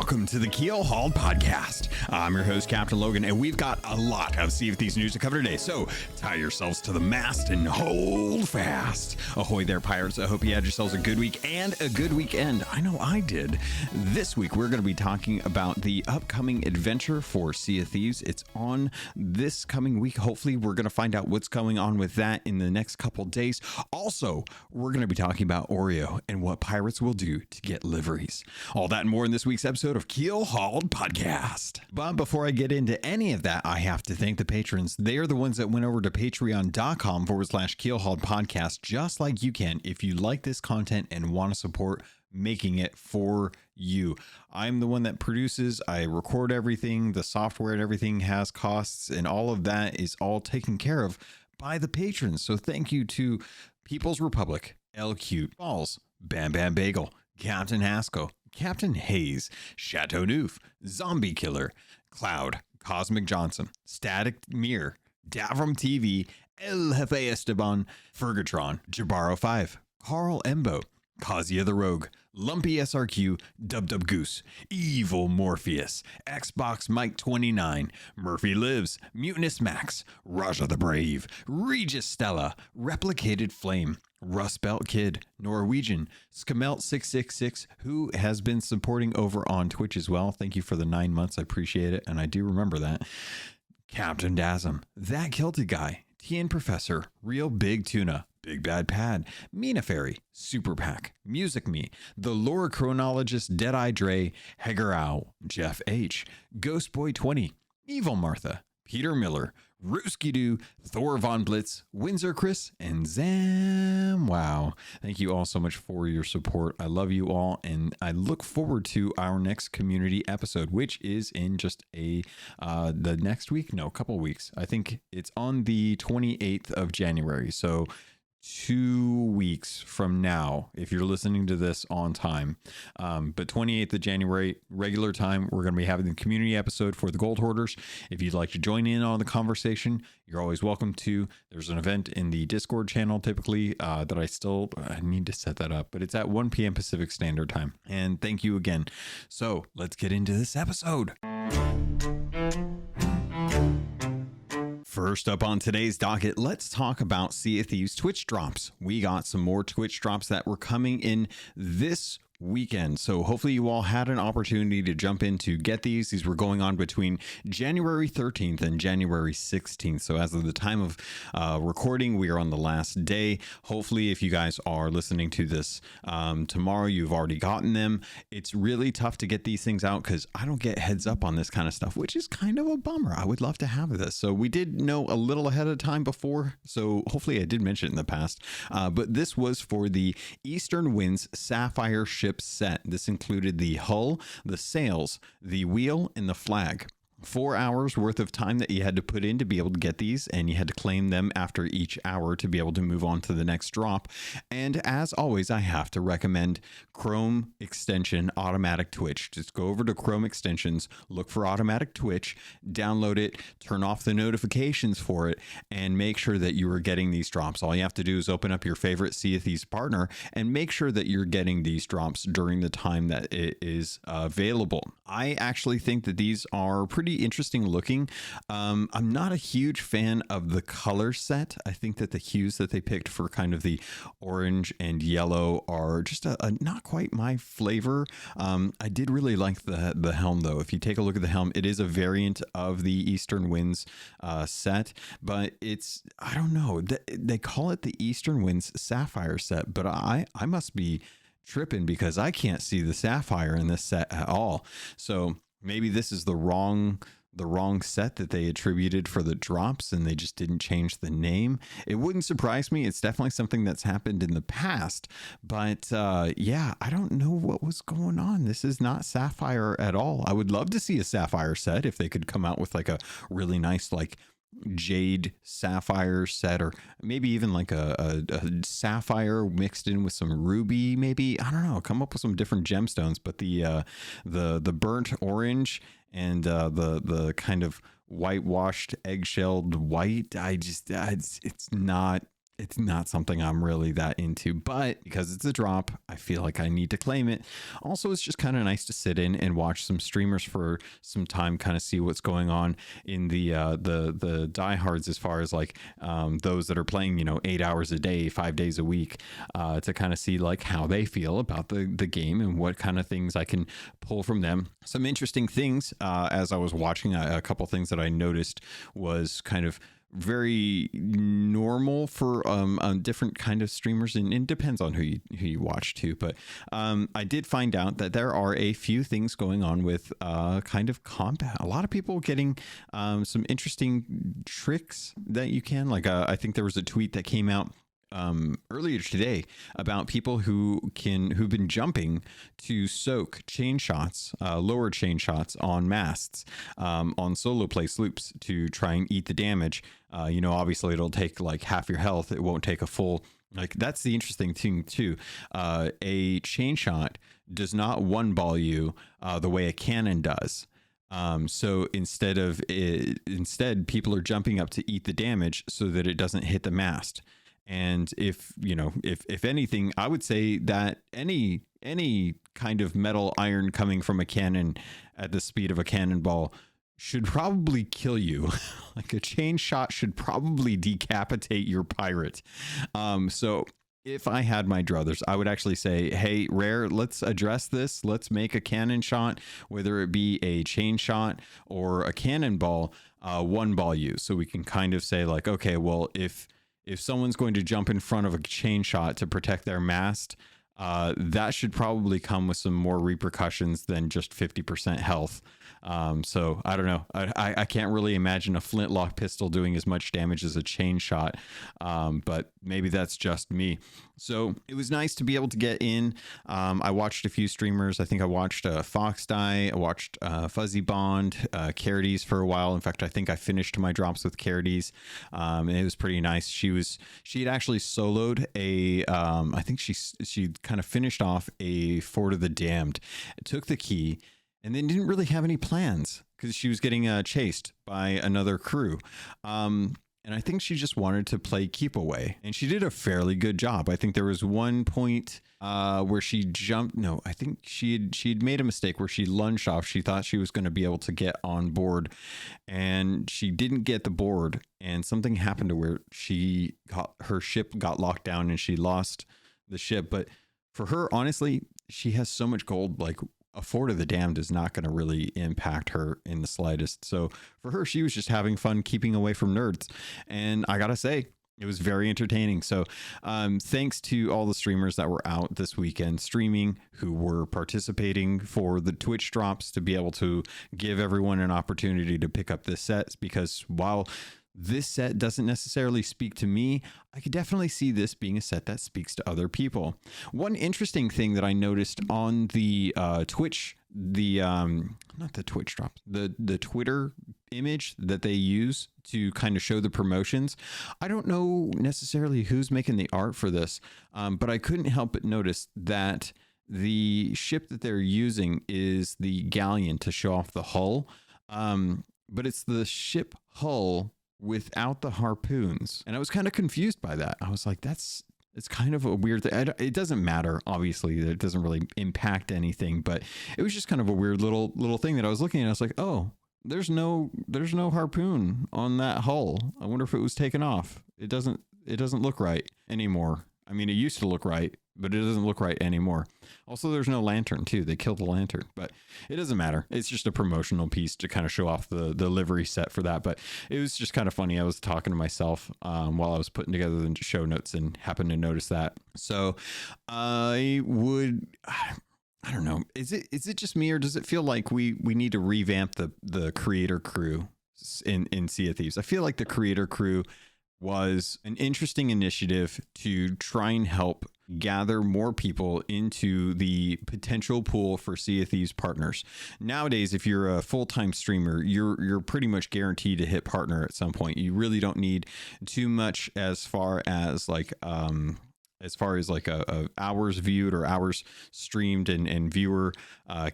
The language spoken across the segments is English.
Welcome to the Keelhauled podcast. I'm your host, Captain Logan, and we've got a lot of Sea of Thieves news to cover today, so tie yourselves to the mast and hold fast. Ahoy there, pirates. I hope you had yourselves a good week and a good weekend. I know I did. This week, we're going to be talking about the upcoming adventure for Sea of Thieves. It's on this coming week. Hopefully, we're going to find out what's going on with that in the next couple days. Also, we're going to be talking about Oreo and what pirates will do to get liveries. All that and more in this week's episode of Keelhauled Podcast. But before I get into any of that, I have to thank the patrons. They are the ones that went over to patreon.com/Keelhauled Podcast, just like you can if you like this content and want to support making it for you. I'm the one that produces, I record everything, the software and everything has costs, and all of that is all taken care of by the patrons. So thank you to People's Republic, LQ, Balls, Bam Bam Bagel, Captain Haskell, Captain Hayes, Chateau Neuf, Zombie Killer, Cloud, Cosmic Johnson, Static Mirror, Davram TV, El Jefe Esteban, Fergatron, Jabaro 5, Carl Embo, Kazia the Rogue, Lumpy SRQ, Dub Dub Goose, Evil Morpheus, Xbox Mike 29, Murphy Lives, Mutinous Max, Raja the Brave, Regis Stella, Replicated Flame, Rust Belt Kid, Norwegian, Skamelt 666, who has been supporting over on Twitch as well. Thank you for the 9 months. I appreciate it. And I do remember that. Captain Dasm, That Kilted Guy, TN Professor, Real Big Tuna, Big Bad Pad, Mina Fairy, Super Pack, Music Me, The Lore Chronologist, Deadeye Dre, Hager Owl, Jeff H, Ghost Boy 20, Evil Martha, Peter Miller, Rooski Doo, Thor Von Blitz, Windsor Chris, and Zam. Wow. Thank you all so much for your support. I love you all, and I look forward to our next community episode, which is in just the next week. No, a couple weeks. I think it's on the 28th of January. So 2 weeks from now, if you're listening to this on time. But 28th of January, regular time, we're going to be having the community episode for the Gold Hoarders. If you'd like to join in on the conversation, you're always welcome to. There's an event in the Discord channel typically that I need to set that up, but it's at 1 p.m. Pacific Standard Time. And thank you again. So let's get into this episode. First up on today's docket, let's talk about Sea of Thieves Twitch drops. We got some more Twitch drops that were coming in this weekend, so hopefully you all had an opportunity to jump in to get these. These were going on between January 13th and January 16th, so as of the time of recording, we are on the last day. Hopefully if you guys are listening to this tomorrow, you've already gotten them. It's really tough to get these things out because I don't get heads up on this kind of stuff, which is kind of a bummer. I would love to have this. So we did know a little ahead of time before, so hopefully I did mention it in the past, but this was for the Eastern Winds Sapphire ship set. This included the hull, the sails, the wheel, and the flag. 4 hours worth of time that you had to put in to be able to get these, and you had to claim them after each hour to be able to move on to the next drop. And as always, I have to recommend Chrome extension automatic twitch. Just go over to Chrome extensions, look for automatic twitch, download it, turn off the notifications for it, and make sure that you are getting these drops. All you have to do is open up your favorite Sea of Thieves partner and make sure that you're getting these drops during the time that it is available. I actually think that these are pretty interesting looking. I'm not a huge fan of the color set. I think that the hues that they picked for kind of the orange and yellow are just a not quite my flavor. I did really like the helm though. If you take a look at the helm, it is a variant of the Eastern Winds set, but I don't know, they call it the Eastern Winds Sapphire set, but I must be tripping because I can't see the sapphire in this set at all. So maybe this is the wrong set that they attributed for the drops and they just didn't change the name. It wouldn't surprise me. It's definitely something that's happened in the past, but yeah, I don't know what was going on. This is not sapphire at all. I would love to see a sapphire set if they could come out with like a really nice like jade sapphire set, or maybe even like a sapphire mixed in with some ruby, maybe. I don't know, come up with some different gemstones. But the burnt orange and the kind of whitewashed eggshelled white, it's not it's not something I'm really that into, but because it's a drop, I feel like I need to claim it. Also, it's just kind of nice to sit in and watch some streamers for some time, kind of see what's going on in the diehards, as far as like those that are playing, 8 hours a day, 5 days a week, to kind of see like how they feel about the game and what kind of things I can pull from them. Some interesting things as I was watching, a couple things that I noticed was kind of very normal for different kind of streamers, and it depends on who you watch too, but I did find out that there are a few things going on with kind of combat. A lot of people getting some interesting tricks that you can, like I think there was a tweet that came out earlier today about people who've been jumping to soak chain shots, lower chain shots on masts, on solo play sloops to try and eat the damage. Obviously it'll take like half your health. It won't take a full, like that's the interesting thing too. A chain shot does not one ball you the way a cannon does. So instead people are jumping up to eat the damage so that it doesn't hit the mast. And if anything, I would say that any kind of metal iron coming from a cannon at the speed of a cannonball should probably kill you. Like a chain shot should probably decapitate your pirate. So if I had my druthers, I would actually say, hey, Rare, let's address this. Let's make a cannon shot, whether it be a chain shot or a cannonball, one ball you. So we can kind of say like, okay, well, if someone's going to jump in front of a chain shot to protect their mast, that should probably come with some more repercussions than just 50% health. So I don't know. I can't really imagine a flintlock pistol doing as much damage as a chain shot, but maybe that's just me. So it was nice to be able to get in. I watched a few streamers. I think I watched Fox Die. I watched Fuzzy Bond, Carides for a while. In fact, I think I finished my drops with Carides, and it was pretty nice. She had actually soloed I think she kind of finished off a Fort of the Damned. It took the key and then didn't really have any plans because she was getting chased by another crew. And I think she just wanted to play keep away, and she did a fairly good job. I think there was one point where she jumped. No, I think she'd made a mistake where she lunged off. She thought she was going to be able to get on board, and she didn't get the board, and something happened to where her ship got locked down and she lost the ship. But for her, honestly, she has so much gold, like a Fort of the Damned is not going to really impact her in the slightest. So for her, she was just having fun keeping away from nerds. And I got to say, it was very entertaining. So thanks to all the streamers that were out this weekend streaming, who were participating for the Twitch drops, to be able to give everyone an opportunity to pick up this set, because while this set doesn't necessarily speak to me, I could definitely see this being a set that speaks to other people. One interesting thing that I noticed on the Twitch, not the Twitch drops, the Twitter image that they use to kind of show the promotions. I don't know necessarily who's making the art for this, but I couldn't help but notice that the ship that they're using is the galleon to show off the hull, but it's the ship hull without the harpoons, and I was kind of confused by that. I was like, it's kind of a weird thing. It doesn't matter, obviously, it doesn't really impact anything, but it was just kind of a weird little thing that I was looking at. I was like, oh, there's no harpoon on that hull. I wonder if it was taken off. It doesn't look right anymore. I mean, it used to look right, but it doesn't look right anymore. Also, there's no lantern too. They killed the lantern, but it doesn't matter. It's just a promotional piece to kind of show off the livery set for that. But it was just kind of funny. I was talking to myself while I was putting together the show notes and happened to notice that. So I don't know. Is it just me, or does it feel like we need to revamp the creator crew in Sea of Thieves? I feel like the creator crew was an interesting initiative to try and help gather more people into the potential pool for Sea of Thieves partners. Nowadays, if you're a full-time streamer, you're pretty much guaranteed to hit partner at some point. You really don't need too much as far as like a hours viewed or hours streamed and viewer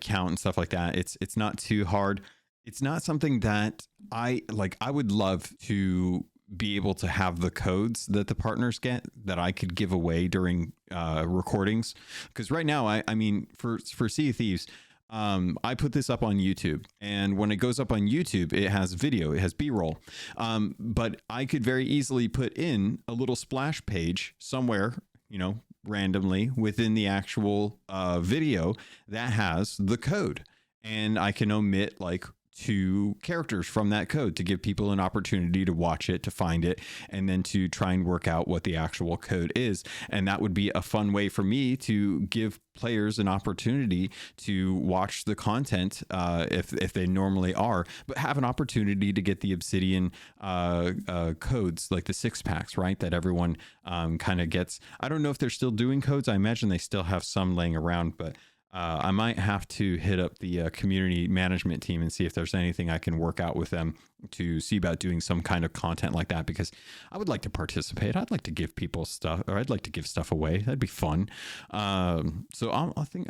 count and stuff like that. It's not too hard. It's not something that I would love to be able to have the codes that the partners get that I could give away during recordings. Because right now, I mean, for Sea of Thieves, I put this up on YouTube, and when it goes up on YouTube, it has video, it has B-roll. But I could very easily put in a little splash page somewhere, you know, randomly within the actual video that has the code, and I can omit like 2 characters from that code to give people an opportunity to watch it, to find it, and then to try and work out what the actual code is. And that would be a fun way for me to give players an opportunity to watch the content if they normally are, but have an opportunity to get the Obsidian codes, like the 6-packs, right? That everyone kind of gets. I don't know if they're still doing codes. I imagine they still have some laying around, but I might have to hit up the community management team and see if there's anything I can work out with them to see about doing some kind of content like that, because I would like to participate. I'd like to give people stuff, or I'd like to give stuff away. That'd be fun. So I think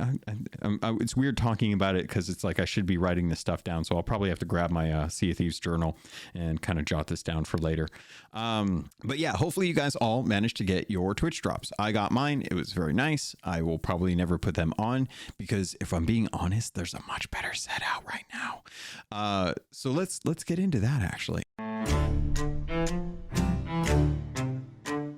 it's weird talking about it because it's like I should be writing this stuff down. So I'll probably have to grab my Sea of Thieves journal and kind of jot this down for later. But yeah, hopefully you guys all managed to get your Twitch drops. I got mine. It was very nice. I will probably never put them on because if I'm being honest, there's a much better set out right now. So let's get into that actually.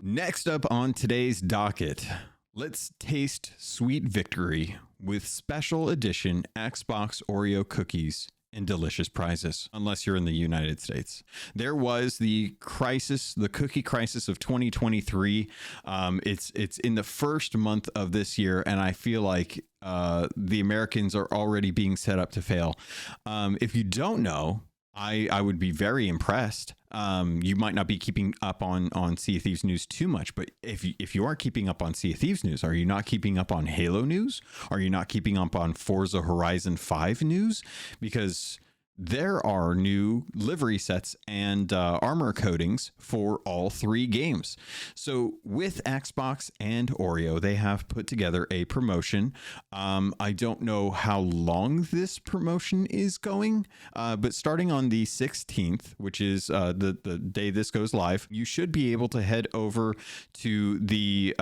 Next up on today's docket, let's taste sweet victory with special edition Xbox Oreo cookies and delicious prizes, unless you're in the United States. There was the crisis, the cookie crisis of 2023. It's in the first month of this year, and I feel like the Americans are already being set up to fail. If you don't know, I would be very impressed. You might not be keeping up on Sea of Thieves news too much, but if you are keeping up on Sea of Thieves news, are you not keeping up on Halo news? Are you not keeping up on Forza Horizon 5 news? Because there are new livery sets and armor coatings for all 3 games. So with Xbox and Oreo, they have put together a promotion. I don't know how long this promotion is going, but starting on the 16th, which is the day this goes live, you should be able to head over to the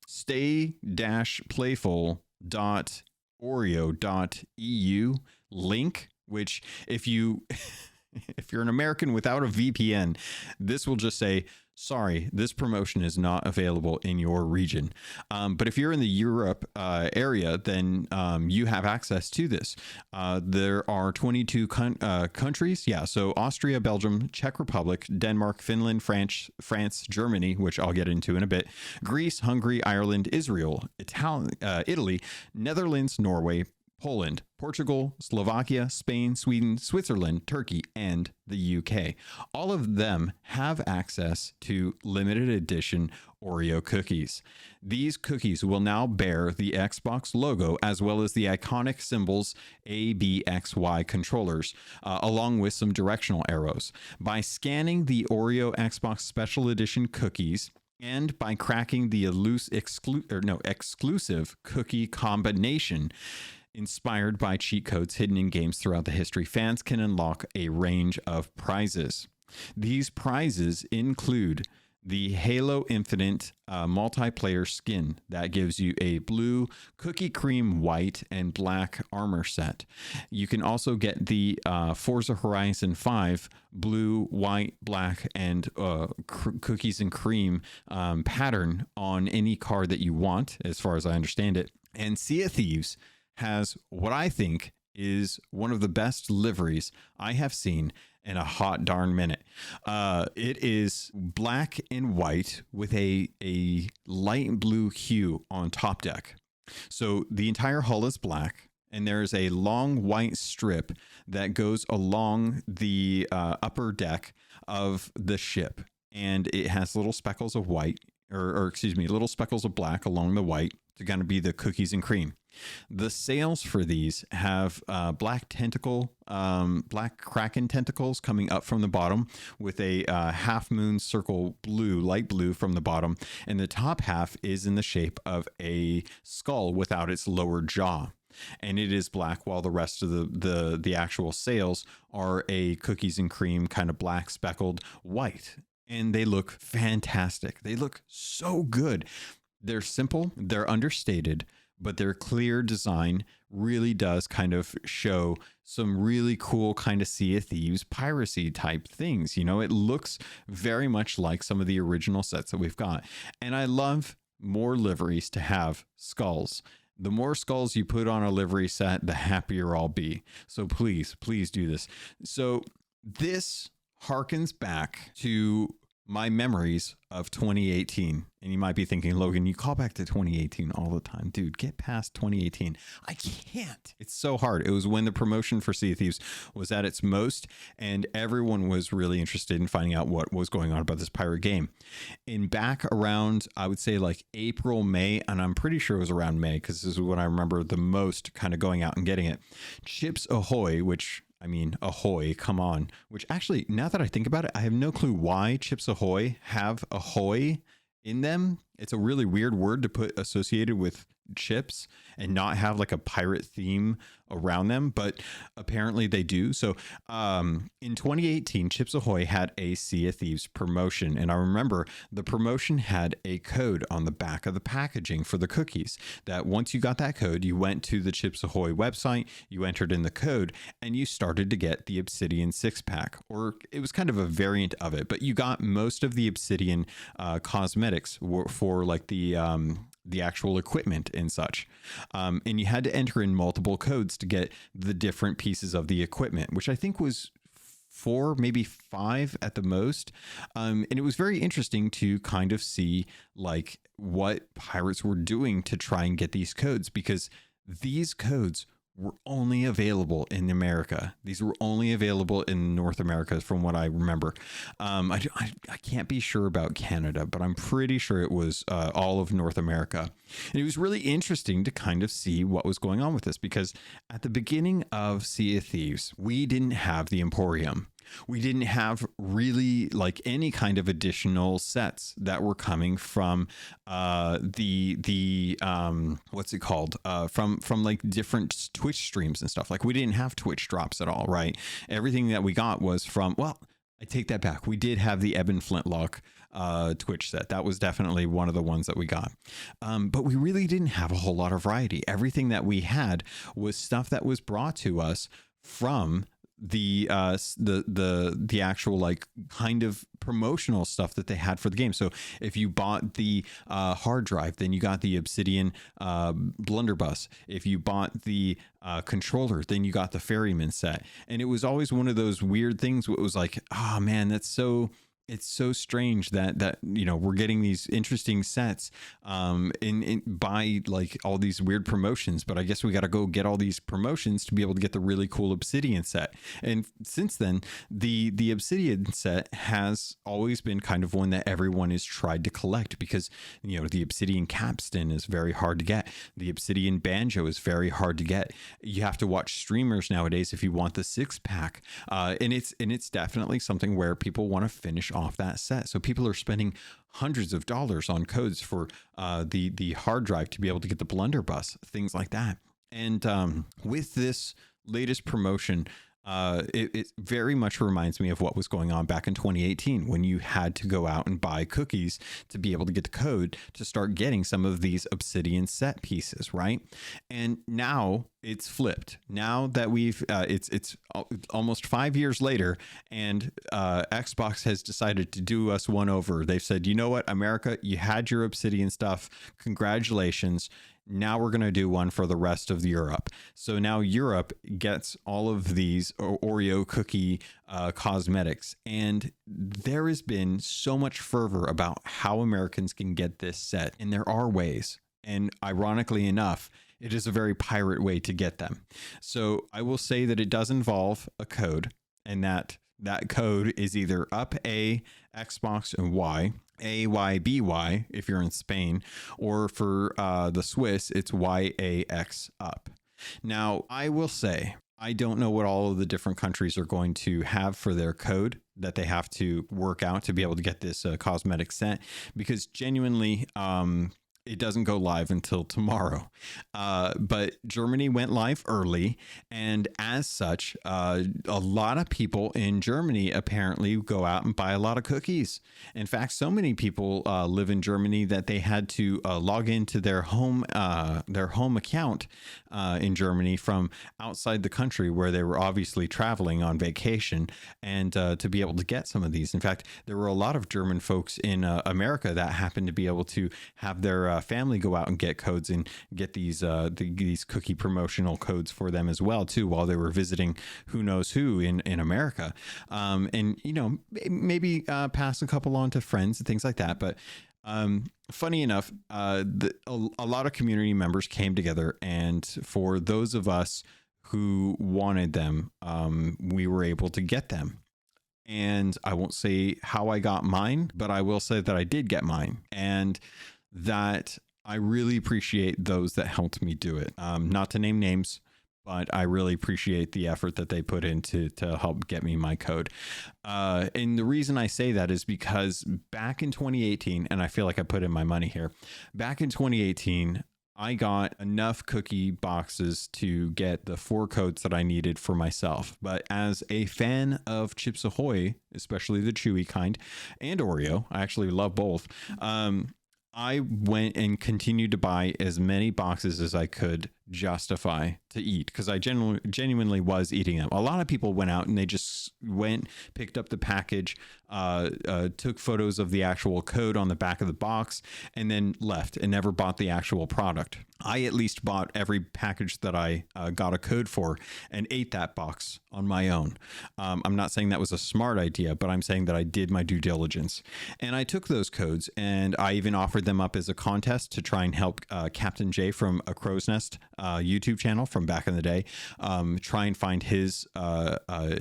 stay-playful.oreo.eu link, which if you're an American without a VPN, this will just say, sorry, this promotion is not available in your region. But if you're in the Europe area, then you have access to this. There are 22 countries. Yeah, so Austria, Belgium, Czech Republic, Denmark, Finland, France, Germany, which I'll get into in a bit, Greece, Hungary, Ireland, Israel, Italy, Netherlands, Norway, Poland, Portugal, Slovakia, Spain, Sweden, Switzerland, Turkey, and the UK. All of them have access to limited edition Oreo cookies. These cookies will now bear the Xbox logo as well as the iconic symbols A, B, X, Y controllers, along with some directional arrows. By scanning the Oreo Xbox Special Edition cookies, and by cracking the exclusive cookie combination, inspired by cheat codes hidden in games throughout the history, fans can unlock a range of prizes. These prizes include the Halo Infinite multiplayer skin that gives you a blue, cookie cream, white, and black armor set. You can also get the Forza Horizon 5 blue, white, black, and cookies and cream pattern on any card that you want, as far as I understand it. And Sea of Thieves has what I think is one of the best liveries I have seen in a hot darn minute. It is black and white with a light blue hue on top deck. So the entire hull is black, and there is a long white strip that goes along the upper deck of the ship, and it has little speckles of white, or excuse me, little speckles of black along the white to kind of be the cookies and cream. The sails for these have black kraken tentacles coming up from the bottom with a half moon circle blue, light blue from the bottom. And the top half is in the shape of a skull without its lower jaw. And it is black, while the rest of the actual sails are a cookies and cream kind of black speckled white. and they look fantastic. They look so good. They're simple, they're understated, but their clear design really does kind of show some really cool kind of Sea of Thieves piracy type things. You know, it looks very much like some of the original sets that we've got. And I love more liveries to have skulls. The more skulls you put on a livery set, the happier I'll be. So please, please do this. So this harkens back to my memories of 2018. And you might be thinking, Logan, you call back to 2018 all the time. Dude, get past 2018. I can't. It's so hard. It was when the promotion for Sea of Thieves was at its most, and everyone was really interested in finding out what was going on about this pirate game. In back around, I would say like April, May, and I'm pretty sure it was around May, because this is when I remember the most kind of going out and getting it. Chips Ahoy, which... I mean, ahoy, come on. Which actually, now that I think about it, I have no clue why Chips Ahoy have ahoy in them. It's a really weird word to put associated with chips and not have like a pirate theme around them, but apparently they do. So in 2018, Chips Ahoy had a Sea of Thieves promotion, and I remember the promotion had a code on the back of the packaging for the cookies that once you got that code, you went to the Chips Ahoy website, you entered in the code, and you started to get the Obsidian 6-pack, or it was kind of a variant of it, but you got most of the Obsidian cosmetics for like the actual equipment and such. And you had to enter in multiple codes to get the different pieces of the equipment, which I think was 4, maybe 5 at the most. And it was very interesting to kind of see like what pirates were doing to try and get these codes, because these codes were only available in America. These were only available in North America from what I remember. I can't be sure about Canada, but I'm pretty sure it was all of North America. And it was really interesting to kind of see what was going on with this, because at the beginning of Sea of Thieves, we didn't have the Emporium. We didn't have really like any kind of additional sets that were coming from the what's it called, from like different Twitch streams and stuff. Like we didn't have Twitch drops at all, right? Everything that we got was from, well, I take that back. We did have the Eben Flintlock Twitch set. That was definitely one of the ones that we got. But we really didn't have a whole lot of variety. Everything that we had was stuff that was brought to us from the actual like kind of promotional stuff that they had for the game. So if you bought the hard drive, then you got the Obsidian blunderbuss. If you bought the controller, then you got the ferryman set. And it was always one of those weird things where it was like, oh man, it's so strange that you know, we're getting these interesting sets in by like all these weird promotions, but I guess we got to go get all these promotions to be able to get the really cool Obsidian set. And since then, the Obsidian set has always been kind of one that everyone has tried to collect, because you know, the Obsidian capstan is very hard to get. The Obsidian banjo is very hard to get. You have to watch streamers nowadays if you want the 6-pack, and it's definitely something where people want to finish off that set. So people are spending hundreds of dollars on codes for the hard drive to be able to get the blunderbuss, things like that. And with this latest promotion, it very much reminds me of what was going on back in 2018 when you had to go out and buy cookies to be able to get the code to start getting some of these Obsidian set pieces, right? And now it's flipped. Now that we've it's almost 5 years later, and Xbox has decided to do us one over. They've said, you know what, America, you had your Obsidian stuff. Congratulations. Now we're going to do one for the rest of Europe. So now Europe gets all of these Oreo cookie cosmetics. And there has been so much fervor about how Americans can get this set. And there are ways. And ironically enough, it is a very pirate way to get them. So I will say that it does involve a code, and that code is either up A, Xbox, and Y, AYBY if you're in Spain, or for the Swiss, it's YAX up. Now, I will say, I don't know what all of the different countries are going to have for their code that they have to work out to be able to get this cosmetic set, because genuinely, it doesn't go live until tomorrow. But Germany went live early. And as such, a lot of people in Germany apparently go out and buy a lot of cookies. In fact, so many people live in Germany that they had to log into their home account in Germany from outside the country where they were obviously traveling on vacation, and to be able to get some of these. In fact, there were a lot of German folks in America that happened to be able to have their family go out and get codes and get these cookie promotional codes for them as well too, while they were visiting who knows who in America, and maybe pass a couple on to friends and things like that. But funny enough, a lot of community members came together, and for those of us who wanted them, we were able to get them. And I won't say how I got mine, but I will say that I did get mine, and that I really appreciate those that helped me do it. Not to name names, but I really appreciate the effort that they put into to help get me my code. And the reason I say that is because back in 2018, and I feel like I put in my money here, back in 2018, I got enough cookie boxes to get the 4 codes that I needed for myself. But as a fan of Chips Ahoy, especially the chewy kind, and Oreo, I actually love both. I went and continued to buy as many boxes as I could justify to eat, because I genuinely was eating them. A lot of people went out and they just picked up the package, took photos of the actual code on the back of the box, and then left and never bought the actual product. I at least bought every package that I got a code for and ate that box on my own. I'm not saying that was a smart idea, but I'm saying that I did my due diligence. And I took those codes and I even offered them up as a contest to try and help Captain J from A Crow's Nest YouTube channel from back in the day try and find his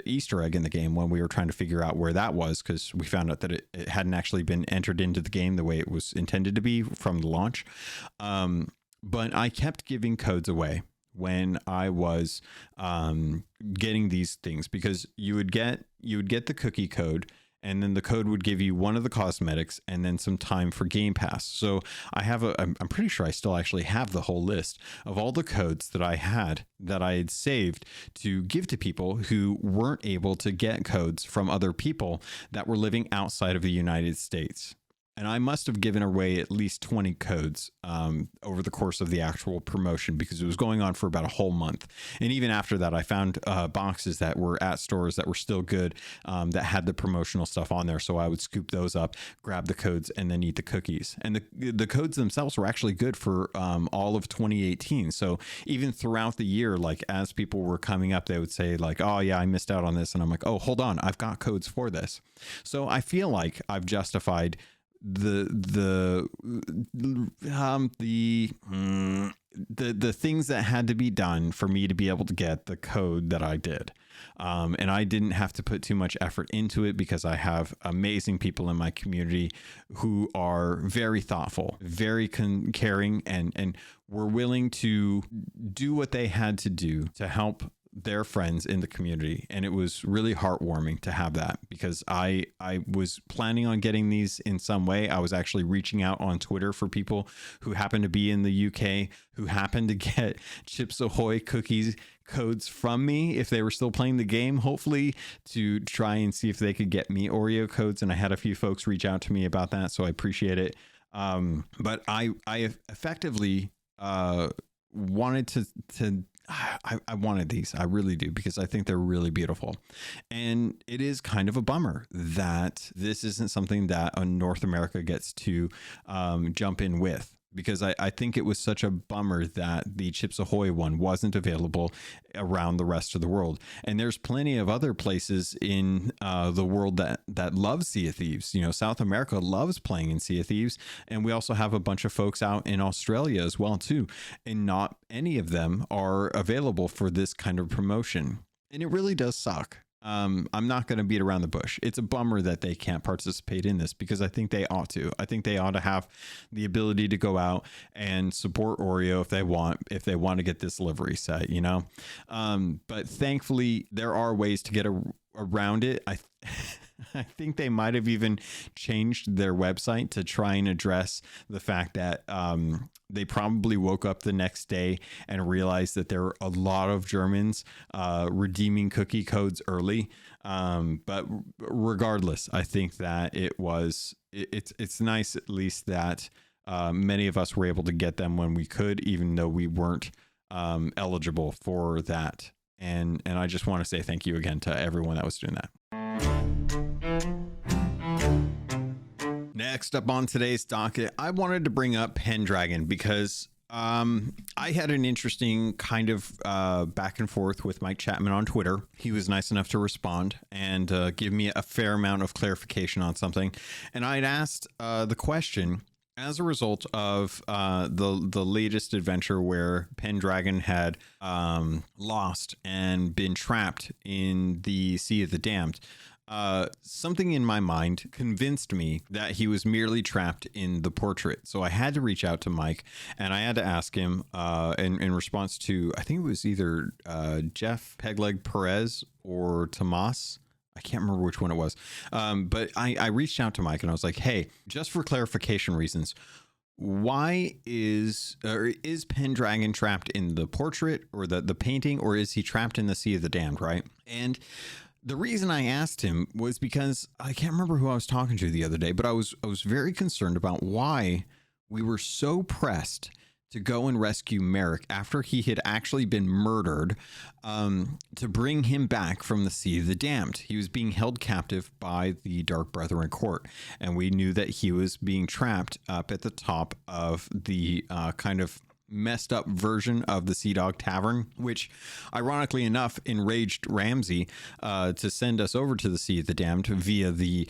Easter egg in the game when we were trying to figure out where that was, because we found out that it hadn't actually been entered into the game the way it was intended to be from the launch. But I kept giving codes away when I was getting these things, because you would get the cookie code, and then the code would give you one of the cosmetics and then some time for Game Pass. So I'm pretty sure I still actually have the whole list of all the codes that I had saved to give to people who weren't able to get codes from other people that were living outside of the United States. And I must have given away at least 20 codes over the course of the actual promotion, because it was going on for about a whole month. And even after that, I found boxes that were at stores that were still good, that had the promotional stuff on there. So I would scoop those up, grab the codes, and then eat the cookies. And the codes themselves were actually good for all of 2018. So even throughout the year, like as people were coming up, they would say like, oh yeah, I missed out on this. And I'm like, oh, hold on, I've got codes for this. So I feel like I've justified the things that had to be done for me to be able to get the code that I did. And I didn't have to put too much effort into it, because I have amazing people in my community who are very thoughtful, very caring, and were willing to do what they had to do to help their friends in the community. And it was really heartwarming to have that, because I was planning on getting these in some way. I was actually reaching out on Twitter for people who happened to be in the UK, who happened to get Chips Ahoy cookies codes from me if they were still playing the game, hopefully, to try and see if they could get me Oreo codes. And I had a few folks reach out to me about that, so I appreciate it. But I effectively wanted to I wanted these. I really do, because I think they're really beautiful. And it is kind of a bummer that this isn't something that North America gets to jump in with, because I think it was such a bummer that the Chips Ahoy one wasn't available around the rest of the world. And there's plenty of other places in the world that love Sea of Thieves. You know, South America loves playing in Sea of Thieves. And we also have a bunch of folks out in Australia as well, too. And not any of them are available for this kind of promotion. And it really does suck. I'm not going to beat around the bush. It's a bummer that they can't participate in this, because I think they ought to. I think they ought to have the ability to go out and support Oreo if they want to get this livery set, you know? But thankfully there are ways to get around it. I think they might have even changed their website to try and address the fact that they probably woke up the next day and realized that there were a lot of Germans redeeming cookie codes early. But regardless, I think that it's nice at least that many of us were able to get them when we could, even though we weren't eligible for that. And I just want to say thank you again to everyone that was doing that. Next up on today's docket, I wanted to bring up Pendragon because I had an interesting kind of back and forth with Mike Chapman on Twitter. He was nice enough to respond and give me a fair amount of clarification on something. And I'd asked the question, as a result of the latest adventure where Pendragon had lost and been trapped in the Sea of the Damned, something in my mind convinced me that he was merely trapped in the portrait. So I had to reach out to Mike and I had to ask him in response to, I think it was either Jeff Pegleg Perez or Tomas. I can't remember which one it was. But I reached out to Mike and I was like, hey, just for clarification reasons, why is Pendragon trapped in the portrait or the painting, or is he trapped in the Sea of the Damned, right? And the reason I asked him was because I can't remember who I was talking to the other day, but I was very concerned about why we were so pressed to go and rescue Merrick after he had actually been murdered, to bring him back from the Sea of the Damned. He was being held captive by the Dark Brethren court, and we knew that he was being trapped up at the top of the kind of messed up version of the Sea Dog Tavern, which ironically enough enraged Ramsey to send us over to the Sea of the Damned via the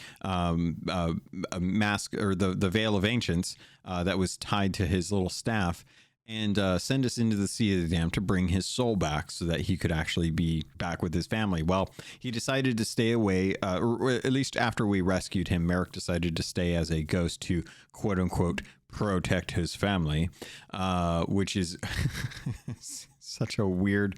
mask or the Veil of Ancients that was tied to his little staff, and send us into the Sea of the Damned to bring his soul back so that he could actually be back with his family. Well, he decided to stay away, or at least after we rescued him, Merrick decided to stay as a ghost to quote unquote protect his family, which is such a weird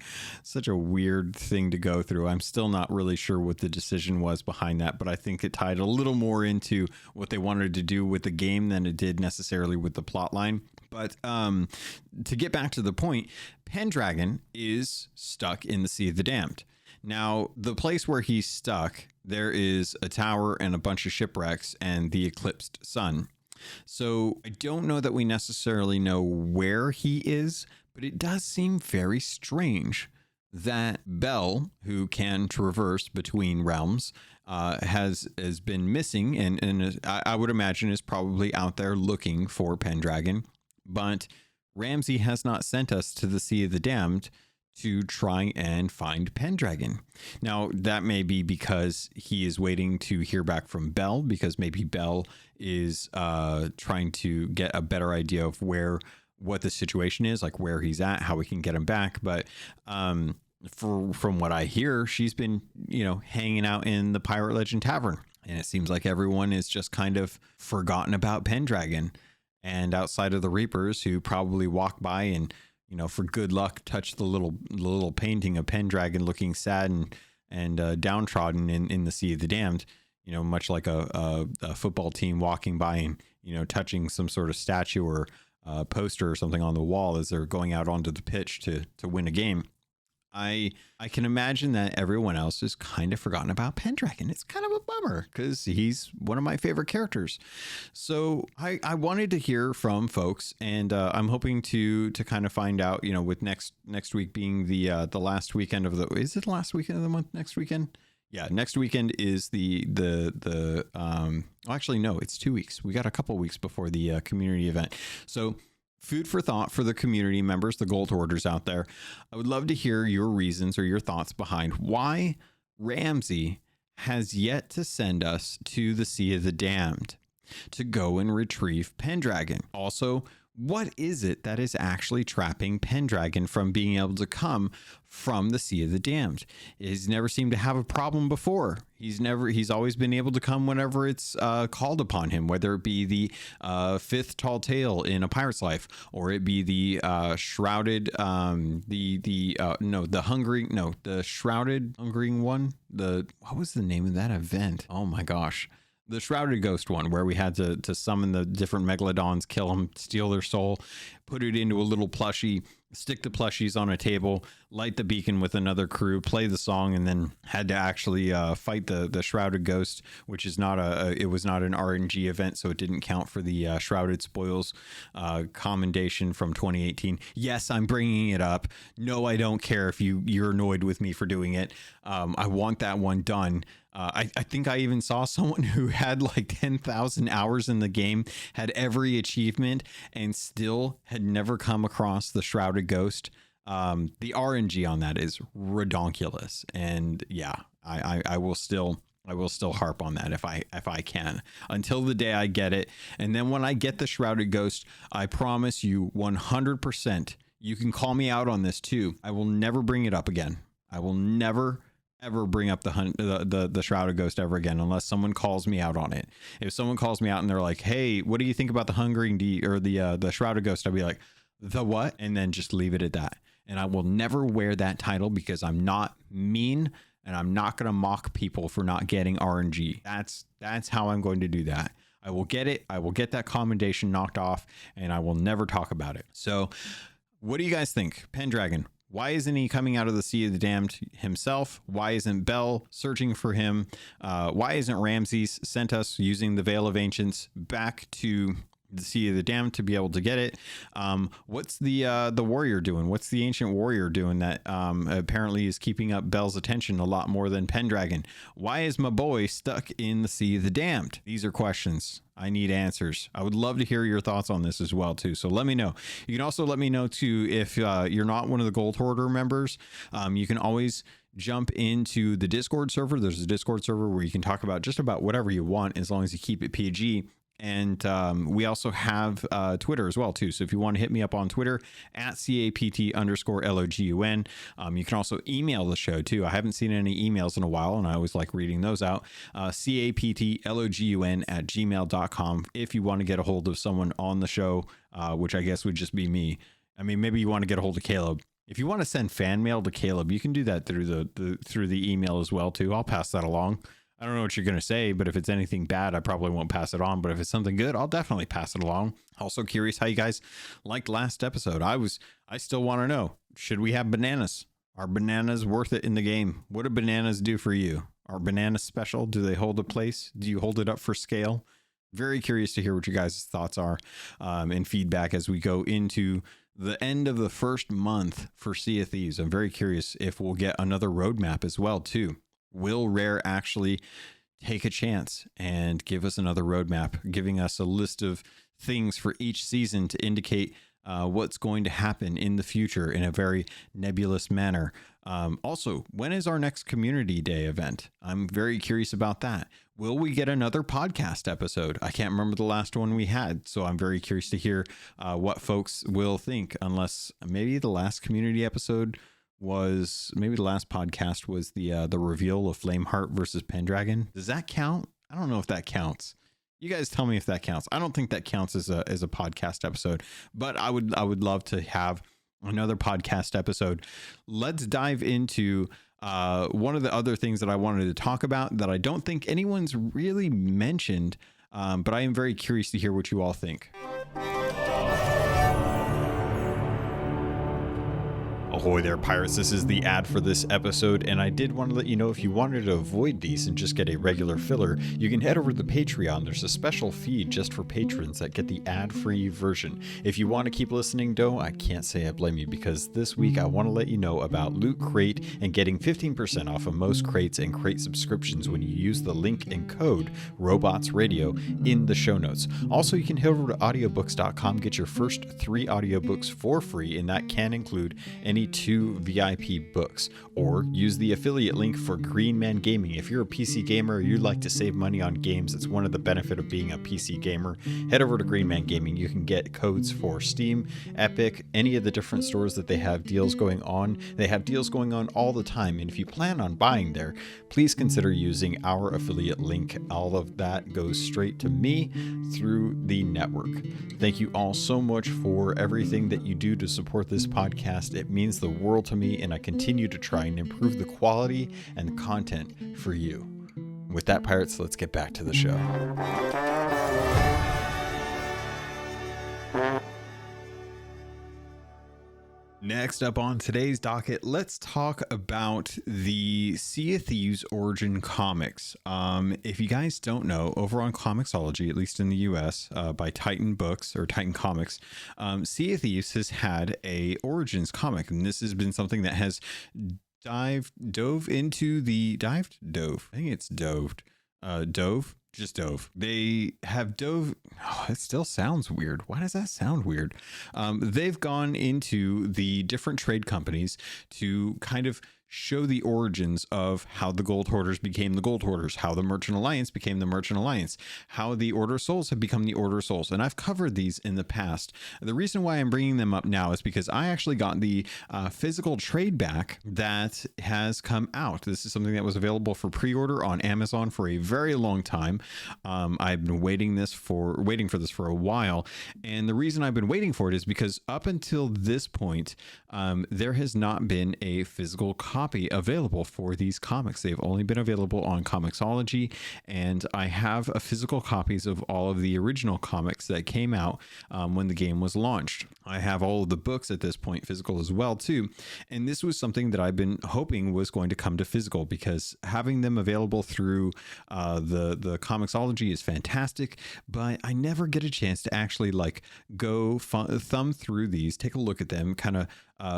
thing to go through. I'm still not really sure what the decision was behind that, but I think it tied a little more into what they wanted to do with the game than it did necessarily with the plot line. But to get back to the point, Pendragon is stuck in the Sea of the Damned. Now, the place where he's stuck, there is a tower and a bunch of shipwrecks and the eclipsed sun. So I don't know that we necessarily know where he is, but it does seem very strange that Belle, who can traverse between realms, has been missing, and I would imagine is probably out there looking for Pendragon. But Ramsey has not sent us to the Sea of the Damned to try and find Pendragon. Now, that may be because he is waiting to hear back from Belle, because maybe Belle is trying to get a better idea of what the situation is, like where he's at, how we can get him back. But from what I hear, she's been, hanging out in the Pirate Legend Tavern, and it seems like everyone is just kind of forgotten about Pendragon. And outside of the Reapers, who probably walk by and, for good luck, touch the little painting of Pendragon looking sad and downtrodden in the Sea of the Damned, much like a football team walking by and, touching some sort of statue or poster or something on the wall as they're going out onto the pitch to win a game. I can imagine that everyone else is kind of forgotten about Pendragon. It's kind of a bummer because he's one of my favorite characters. So I wanted to hear from folks, and I'm hoping to kind of find out, with next week being the last weekend of is it the last weekend of the month? Next weekend? Yeah, next weekend is actually no, it's 2 weeks. We got a couple weeks before the community event. So food for thought for the community members, the gold hoarders out there. I would love to hear your reasons or your thoughts behind why Ramsey has yet to send us to the Sea of the Damned to go and retrieve Pendragon. Also, What is it that is actually trapping Pendragon from being able to come from the Sea of the Damned? He's never seemed to have a problem before. He's always been able to come whenever it's called upon him, whether it be the fifth tall tale in A Pirate's Life, or it be the shrouded, the shrouded hungering one. What was the name of that event? Oh my gosh. The Shrouded Ghost one, where we had to summon the different megalodons, kill them, steal their soul, put it into a little plushie, stick the plushies on a table, light the beacon with another crew, play the song, and then had to actually fight the Shrouded Ghost, which is not it was not an RNG event, so it didn't count for the Shrouded Spoils commendation from 2018. Yes, I'm bringing it up. No, I don't care if you're annoyed with me for doing it. I want that one done. I think I even saw someone who had like 10,000 hours in the game, had every achievement, and still had never come across the Shrouded Ghost. The RNG on that is redonkulous, and yeah, I will still harp on that if I can, until the day I get it. And then when I get the Shrouded Ghost, I promise you 100%, you can call me out on this too, I will never bring it up again. I will never ever bring up the Shrouded Ghost ever again, unless someone calls me out on it. If someone calls me out and they're like, hey, what do you think about the Hungering or the Shrouded Ghost? I'll be like, the what? And then just leave it at that. And I will never wear that title, because I'm not mean, and I'm not going to mock people for not getting RNG. That's how I'm going to do that. I will get it. I will get that commendation knocked off, and I will never talk about it. So what do you guys think? Pendragon, why isn't he coming out of the Sea of the Damned himself? Why isn't Bell searching for him? Why isn't Ramses sent us using the Veil of Ancients back to the Sea of the Damned to be able to get it? What's the warrior doing? What's the ancient warrior doing that apparently is keeping up Bell's attention a lot more than Pendragon? Why is my boy stuck in the Sea of the Damned? These are questions. I need answers. I would love to hear your thoughts on this as well too. So let me know. You can also let me know too if you're not one of the Gold Hoarder members. You can always jump into the Discord server. There's a Discord server where you can talk about just about whatever you want, as long as you keep it PG. And we also have Twitter as well too. So if you want to hit me up on Twitter at CAPT_LOGUN, you can also email the show too. I haven't seen any emails in a while, and I always like reading those out. CAPTLOGUN@gmail.com if you want to get a hold of someone on the show, which I guess would just be me. I mean, maybe you want to get a hold of Caleb. If you want to send fan mail to Caleb, you can do that through the email as well too. I'll pass that along. I don't know what you're going to say, but if it's anything bad, I probably won't pass it on. But if it's something good, I'll definitely pass it along. Also curious how you guys liked last episode. I still want to know, should we have bananas? Are bananas worth it in the game? What do bananas do for you? Are bananas special? Do they hold a place? Do you hold it up for scale? Very curious to hear what your guys' thoughts are and feedback as we go into the end of the first month for Sea of Thieves. I'm very curious if we'll get another roadmap as well too. Will Rare actually take a chance and give us another roadmap, giving us a list of things for each season to indicate what's going to happen in the future in a very nebulous manner? Also, when is our next Community Day event? I'm very curious about that. Will we get another podcast episode? I can't remember the last one we had, so I'm very curious to hear what folks will think, unless maybe the last community episode was, maybe the last podcast was the reveal of Flameheart versus Pendragon. Does that count? I don't know if that counts. You guys tell me if that counts. I don't think that counts as a podcast episode, but I would love to have another podcast episode. Let's dive into one of the other things that I wanted to talk about that I don't think anyone's really mentioned, but I am very curious to hear what you all think. Ahoy there, pirates. This is the ad for this episode, and I did want to let you know, if you wanted to avoid these and just get a regular filler, you can head over to the Patreon. There's a special feed just for patrons that get the ad-free version. If you want to keep listening, though, I can't say I blame you, because this week I want to let you know about Loot Crate and getting 15% off of most crates and crate subscriptions when you use the link and code RobotsRadio in the show notes. Also, you can head over to audiobooks.com, get your first 3 audiobooks for free, and that can include any free 2 VIP books, or use the affiliate link for Green Man Gaming. If you're a PC gamer or you'd like to save money on games, it's one of the benefits of being a PC gamer. Head over to Green Man Gaming. You can get codes for Steam, Epic, any of the different stores that they have deals going on. They have deals going on all the time, and if you plan on buying there, please consider using our affiliate link. All of that goes straight to me through the network. Thank you all so much for everything that you do to support this podcast. It means the world to me, and I continue to try and improve the quality and the content for you. With that, pirates, let's get back to the show. Next up on today's docket, let's talk about the Sea of Thieves origin comics. If you guys don't know, over on Comixology, at least in the US, by Titan Books or Titan Comics, Sea of Thieves has had a origins comic, and this has been something that has dove. They have dove. Oh, it still sounds weird. Why does that sound weird? They've gone into the different trade companies to kind of show the origins of how the Gold Hoarders became the Gold Hoarders, how the Merchant Alliance became the Merchant Alliance, how the Order of Souls have become the Order of Souls. And I've covered these in the past. The reason why I'm bringing them up now is because I actually got the physical trade back that has come out. This is something that was available for pre-order on Amazon for a very long time. I've been waiting for this for a while. And the reason I've been waiting for it is because up until this point, there has not been a physical copy available for these comics. They've only been available on Comixology, and I have physical copies of all of the original comics that came out when the game was launched. I have all of the books at this point physical as well too, and this was something that I've been hoping was going to come to physical, because having them available through the Comixology is fantastic, but I never get a chance to actually go thumb through these, take a look at them, kind of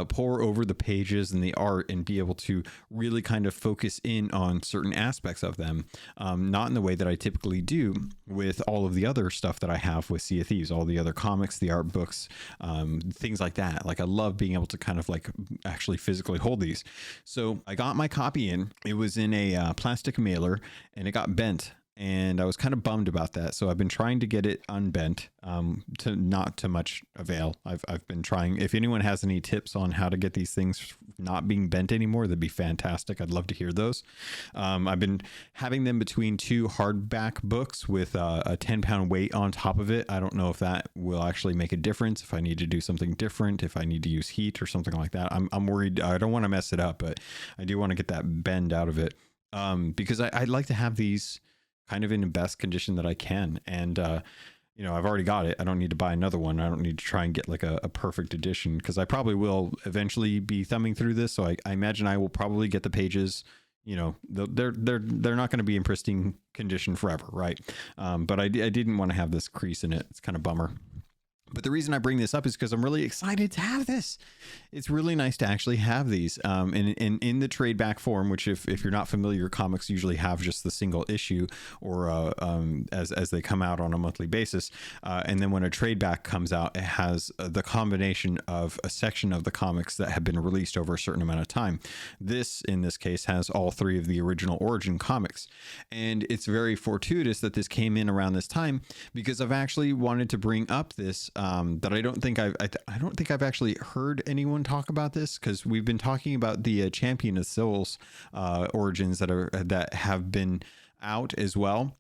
pour over the pages and the art, and be able to really kind of focus in on certain aspects of them, not in the way that I typically do with all of the other stuff that I have with Sea of Thieves, all the other comics, the art books, things like that. I love being able to kind of actually physically hold these. So I got my copy in. It was in a plastic mailer, and it got bent. And I was kind of bummed about that. So I've been trying to get it unbent, to not too much avail. I've been trying. If anyone has any tips on how to get these things not being bent anymore, that'd be fantastic. I'd love to hear those. I've been having them between 2 hardback books with a 10-pound weight on top of it. I don't know if that will actually make a difference, if I need to do something different, if I need to use heat or something like that. I'm worried. I don't want to mess it up, but I do want to get that bend out of it, because I'd like to have these kind of in the best condition that I can. And, I've already got it. I don't need to buy another one. I don't need to try and get a perfect edition, because I probably will eventually be thumbing through this. So I imagine I will probably get the pages, they're not going to be in pristine condition forever. Right. But I didn't want to have this crease in it. It's kind of bummer. But the reason I bring this up is because I'm really excited to have this. It's really nice to actually have these in the trade back form, which if you're not familiar, comics usually have just the single issue, or as they come out on a monthly basis. And then when a trade back comes out, it has the combination of a section of the comics that have been released over a certain amount of time. This, in this case, has all 3 of the original origin comics. And it's very fortuitous that this came in around this time, because I've actually wanted to bring up this that I don't think I've actually heard anyone talk about this, because we've been talking about the Champion of Souls origins that have been out as well.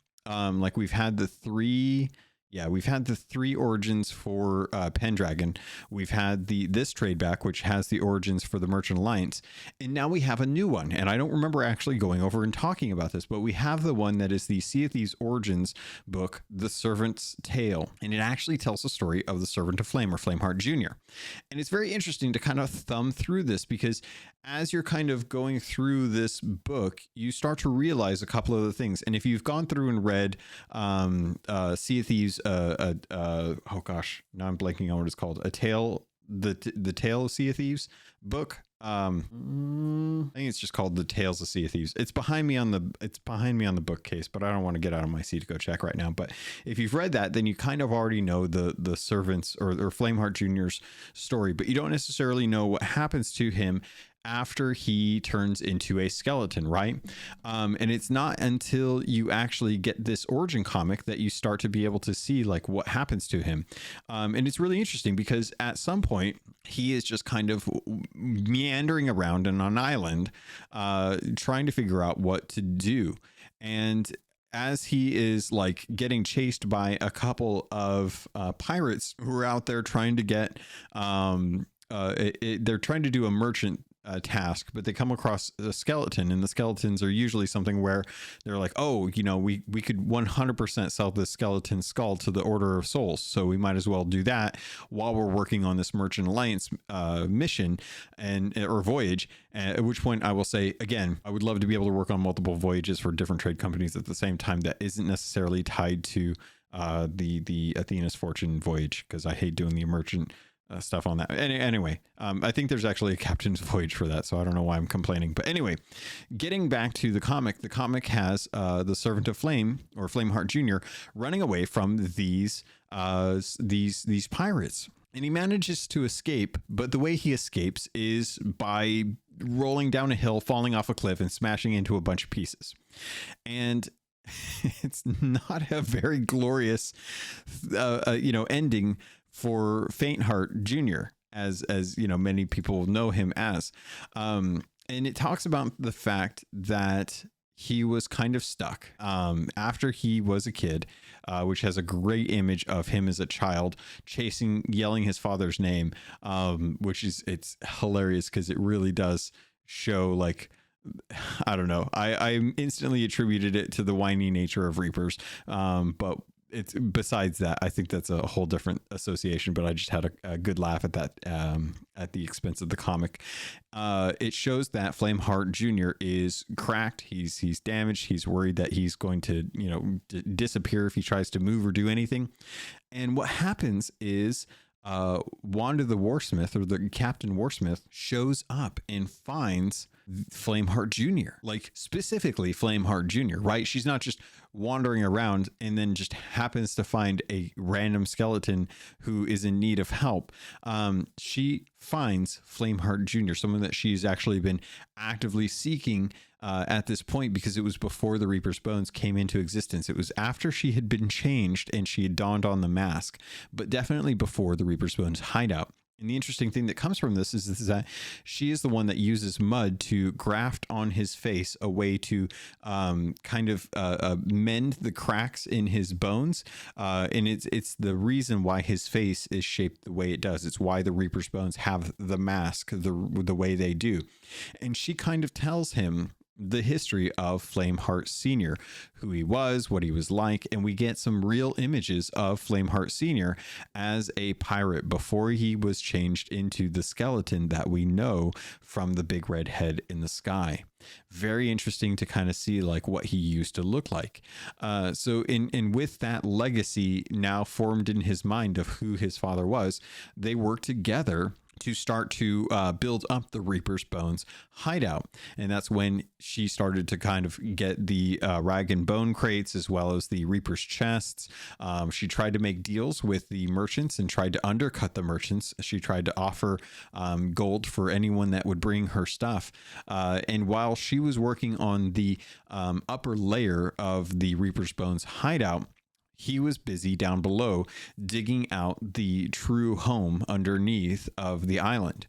We've had the 3 Yeah, we've had the 3 origins for Pendragon. We've had this trade back, which has the origins for the Merchant Alliance. And now we have a new one. And I don't remember actually going over and talking about this, but we have the one that is the Sea of Thieves origins book, The Servant's Tale. And it actually tells the story of the Servant of Flame, or Flameheart Jr. And it's very interesting to kind of thumb through this, because as you're kind of going through this book, you start to realize a couple of the things. And if you've gone through and read Sea of Thieves, oh gosh, now I'm blanking on what it's called, A Tale the Tale of Sea of Thieves book. I think it's just called The Tales of Sea of Thieves. It's behind me on the bookcase, but I don't want to get out of my seat to go check right now. But if you've read that, then you kind of already know the servants or Flameheart Jr.'s story, but you don't necessarily know what happens to him after he turns into a skeleton, right? And it's not until you actually get this origin comic that you start to be able to see like what happens to him. And it's really interesting because at some point he is just kind of meandering around on an island, trying to figure out what to do. And as he is like getting chased by a couple of pirates who are out there trying to get, they're trying to do a merchant task, but they come across a skeleton, and the skeletons are usually something where they're like, oh, you know, we could 100% sell this skeleton skull to the Order of Souls, so we might as well do that while we're working on this Merchant Alliance mission or voyage. At which point I will say again, I would love to be able to work on multiple voyages for different trade companies at the same time that isn't necessarily tied to the Athena's Fortune voyage, because I hate doing the merchant stuff on that. Anyway, I think there's actually a captain's voyage for that, so I don't know why I'm complaining. But anyway, getting back to the comic has the Servant of Flame, or Flameheart Jr., running away from these pirates. And he manages to escape, but the way he escapes is by rolling down a hill, falling off a cliff, and smashing into a bunch of pieces. And it's not a very glorious, ending for Faintheart Jr., as you know, many people know him as. And it talks about the fact that he was kind of stuck after he was a kid, which has a great image of him as a child yelling his father's name, which it's hilarious because it really does show, like, I don't know. I instantly attributed it to the whiny nature of Reapers, but it's besides that, I think that's a whole different association, but I just had a good laugh at that at the expense of the comic. It shows that Flameheart Jr. is cracked. He's damaged. He's worried that he's going to, disappear if he tries to move or do anything. And what happens is Wanda the Warsmith, or the Captain Warsmith, shows up and finds Flameheart Jr., like specifically Flameheart Jr., right? She's not just wandering around and then just happens to find a random skeleton who is in need of help. She finds Flameheart Jr., someone that she's actually been actively seeking at this point, because it was before the Reaper's Bones came into existence. It was after she had been changed and she had donned on the mask, but definitely before the Reaper's Bones hideout. And the interesting thing that comes from this is that she is the one that uses mud to graft on his face a way to kind of mend the cracks in his bones. And it's the reason why his face is shaped the way it does. It's why the Reaper's Bones have the mask the way they do. And she kind of tells him the history of Flameheart Sr., who he was, what he was like, and we get some real images of Flameheart Sr. as a pirate before he was changed into the skeleton that we know from the big red head in the sky. Very interesting to kind of see like what he used to look like. So with that legacy now formed in his mind of who his father was, they worked together to start to build up the Reaper's Bones hideout. And that's when she started to kind of get the rag and bone crates, as well as the Reaper's chests. She tried to make deals with the merchants and tried to undercut the merchants. She tried to offer gold for anyone that would bring her stuff. And while she was working on the upper layer of the Reaper's Bones hideout, he was busy down below digging out the true home underneath of the island,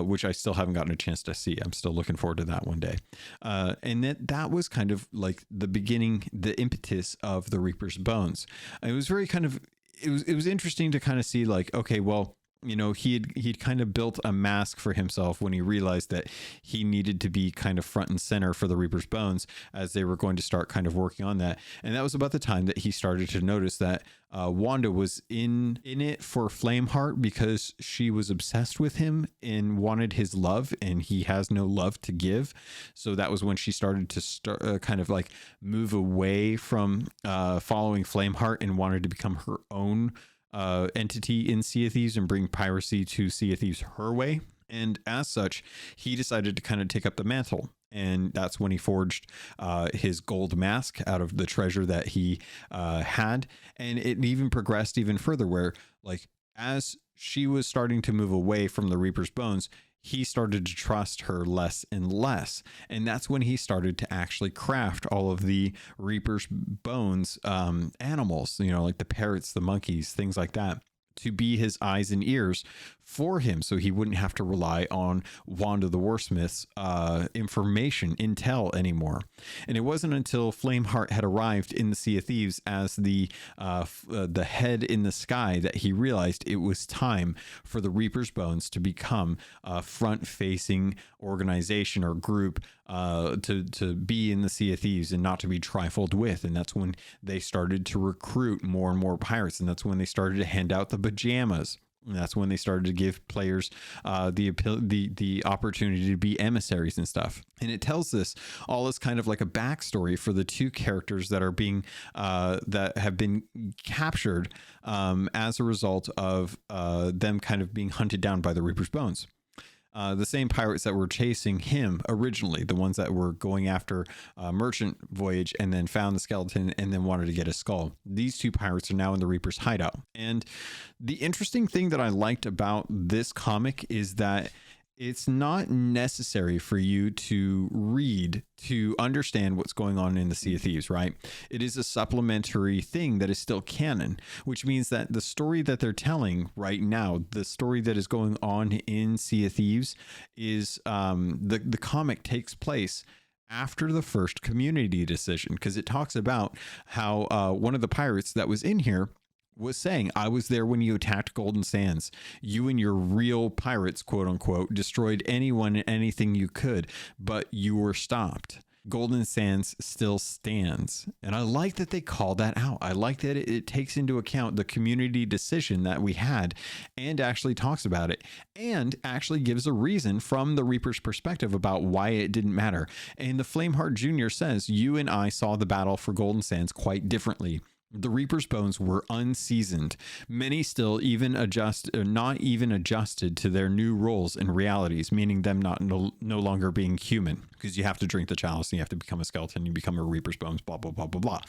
which I still haven't gotten a chance to see. I'm still looking forward to that one day. And that was kind of like the beginning, the impetus of the Reaper's Bones. It was very kind of, it was interesting to kind of see like, okay, well, he'd kind of built a mask for himself when he realized that he needed to be kind of front and center for the Reaper's Bones as they were going to start kind of working on that. And that was about the time that he started to notice that Wanda was in it for Flameheart, because she was obsessed with him and wanted his love, and he has no love to give. So that was when she started to kind of like move away from following Flameheart and wanted to become her own entity in Sea of Thieves and bring piracy to Sea of Thieves her way. And as such, he decided to kind of take up the mantle. And that's when he forged his gold mask out of the treasure that he had. And it even progressed even further where, like, as she was starting to move away from the Reaper's bones, he started to trust her less and less. And that's when he started to actually craft all of the Reaper's bones animals, you know, like the parrots, the monkeys, things like that, to be his eyes and ears for him, so he wouldn't have to rely on Wanda the Warsmith's information, intel anymore. And it wasn't until Flameheart had arrived in the Sea of Thieves as the head in the sky that he realized it was time for the Reaper's Bones to become a front-facing organization or group to be in the Sea of Thieves and not to be trifled with. And that's when they started to recruit more and more pirates, and that's when they started to hand out the pajamas. And that's when they started to give players the opportunity to be emissaries and stuff. And it tells this all as kind of like a backstory for the two characters that are being that have been captured as a result of them kind of being hunted down by the Reaper's Bones. The same pirates that were chasing him originally, the ones that were going after Merchant Voyage and then found the skeleton and then wanted to get his skull. These two pirates are now in the Reaper's hideout. And the interesting thing that I liked about this comic is that it's not necessary for you to read to understand what's going on in the Sea of Thieves, right? It is a supplementary thing that is still canon, which means that the story that they're telling right now, the story that is going on in Sea of Thieves, is the comic takes place after the first community decision, because it talks about how one of the pirates that was in here was saying, I was there when you attacked Golden Sands. You and your real pirates, quote unquote, destroyed anyone and anything you could, but you were stopped. Golden Sands still stands. And I like that they call that out. I like that it takes into account the community decision that we had and actually talks about it and actually gives a reason from the Reaper's perspective about why it didn't matter. And the Flameheart Jr. says, you and I saw the battle for Golden Sands quite differently. The Reaper's Bones were unseasoned. Many still not even adjusted to their new roles and realities, meaning them no longer being human, because you have to drink the chalice and you have to become a skeleton, you become a Reaper's Bones, blah, blah, blah, blah, blah.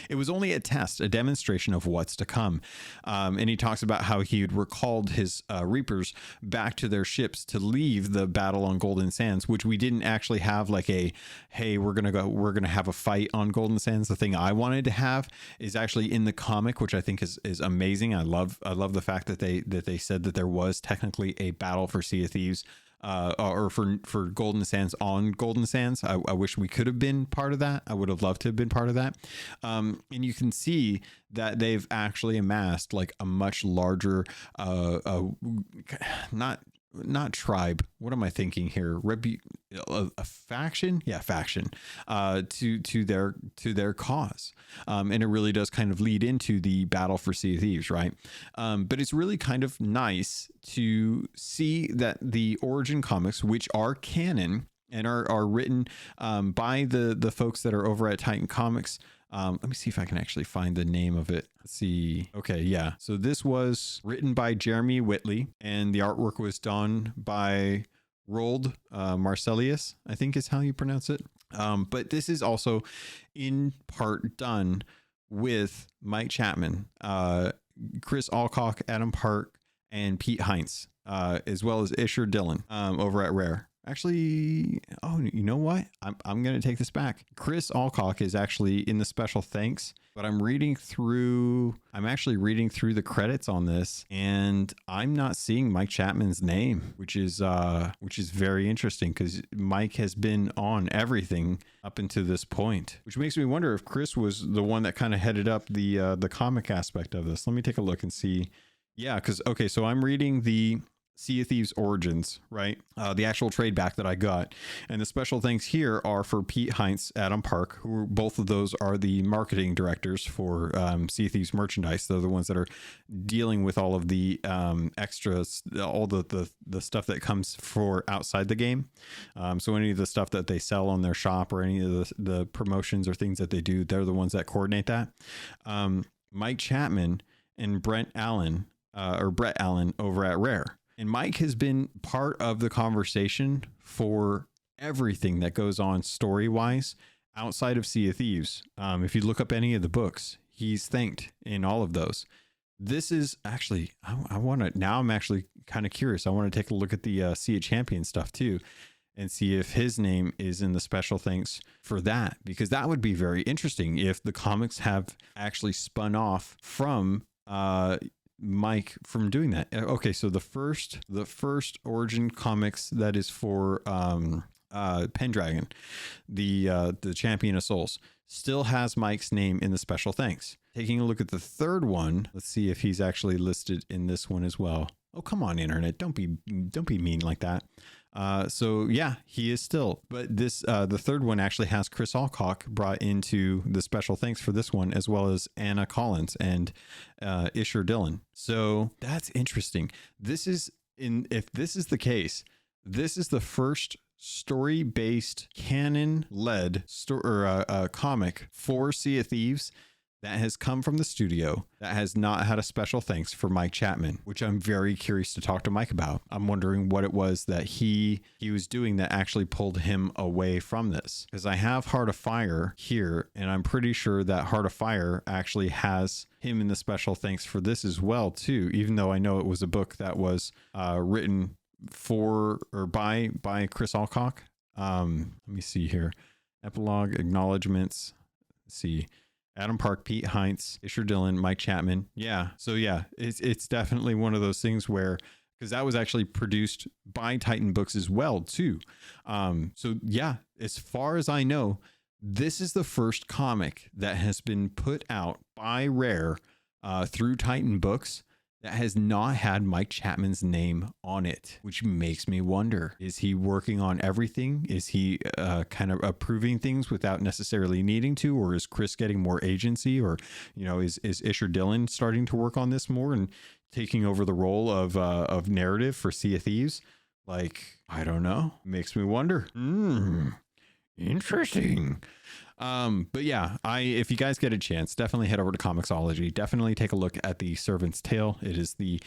It was only a test, a demonstration of what's to come. And he talks about how he had recalled his Reapers back to their ships to leave the battle on Golden Sands, which we didn't actually have like hey, we're going to have a fight on Golden Sands. The thing I wanted to have is actually in the comic, which I think is amazing. I love the fact that they said that there was technically a battle for Sea of Thieves or for Golden Sands on Golden Sands. I wish we could have been part of that. I would have loved to have been part of that. And you can see that they've actually amassed like a much larger not tribe. What am I thinking here? A faction? Yeah, faction. To their cause. And it really does kind of lead into the battle for Sea of Thieves, right? But it's really kind of nice to see that the origin comics, which are canon and are written by the folks that are over at Titan Comics. Let me see if I can actually find the name of it. Let's see. Okay, yeah. So this was written by Jeremy Whitley, and the artwork was done by Roald Marcelius, I think is how you pronounce it. But this is also in part done with Mike Chapman, Chris Alcock, Adam Park, and Pete Heinz, as well as Isher Dillon over at Rare. Actually, oh, you know what? I'm going to take this back. Chris Alcock is actually in the special thanks, but I'm actually reading through the credits on this, and I'm not seeing Mike Chapman's name, which is very interesting because Mike has been on everything up until this point, which makes me wonder if Chris was the one that kind of headed up the comic aspect of this. Let me take a look and see. Yeah, because, okay, so I'm reading the Sea of Thieves Origins, right? The actual trade back that I got. And the special thanks here are for Pete Heinz, Adam Park, who both of those are the marketing directors for Sea of Thieves merchandise. They're the ones that are dealing with all of the extras, all the stuff that comes for outside the game. So any of the stuff that they sell on their shop or any of the promotions or things that they do, they're the ones that coordinate that. Mike Chapman and Brett Allen over at Rare. And Mike has been part of the conversation for everything that goes on story-wise outside of Sea of Thieves. If you look up any of the books, he's thanked in all of those. This is actually, I'm actually kind of curious. I want to take a look at the Sea of Champions stuff too and see if his name is in the special thanks for that, because that would be very interesting if the comics have actually spun off from Mike from doing that. Okay, so the first origin comics that is for Pendragon, the Champion of Souls, still has Mike's name in the special thanks. Taking a look at the third one, let's see if he's actually listed in this one as well. Oh, come on, internet, don't be mean like that. So yeah, he is still, but this the third one actually has Chris Alcock brought into the special thanks for this one, as well as Anna Collins and Isher Dillon. So that's interesting. If this is the case, this is the first story-based canon-led comic for Sea of Thieves that has come from the studio that has not had a special thanks for Mike Chapman, which I'm very curious to talk to Mike about. I'm wondering what it was that he was doing that actually pulled him away from this. Because I have Heart of Fire here, and I'm pretty sure that Heart of Fire actually has him in the special thanks for this as well too, even though I know it was a book that was written for or by Chris Alcock. Let me see here. Epilogue, acknowledgements. Let's see. Adam Park, Pete Heinz, Isher Dillon, Mike Chapman. Yeah. So yeah, it's definitely one of those things where, because that was actually produced by Titan Books as well too. So yeah, as far as I know, this is the first comic that has been put out by Rare through Titan Books that has not had Mike Chapman's name on it, which makes me wonder, is he working on everything? Is he kind of approving things without necessarily needing to? Or is Chris getting more agency? Or, is Isher Dillon starting to work on this more and taking over the role of narrative for Sea of Thieves? Like, I don't know. Makes me wonder. Interesting. But yeah, if you guys get a chance, definitely head over to Comixology. Definitely take a look at the Servant's Tale. It is the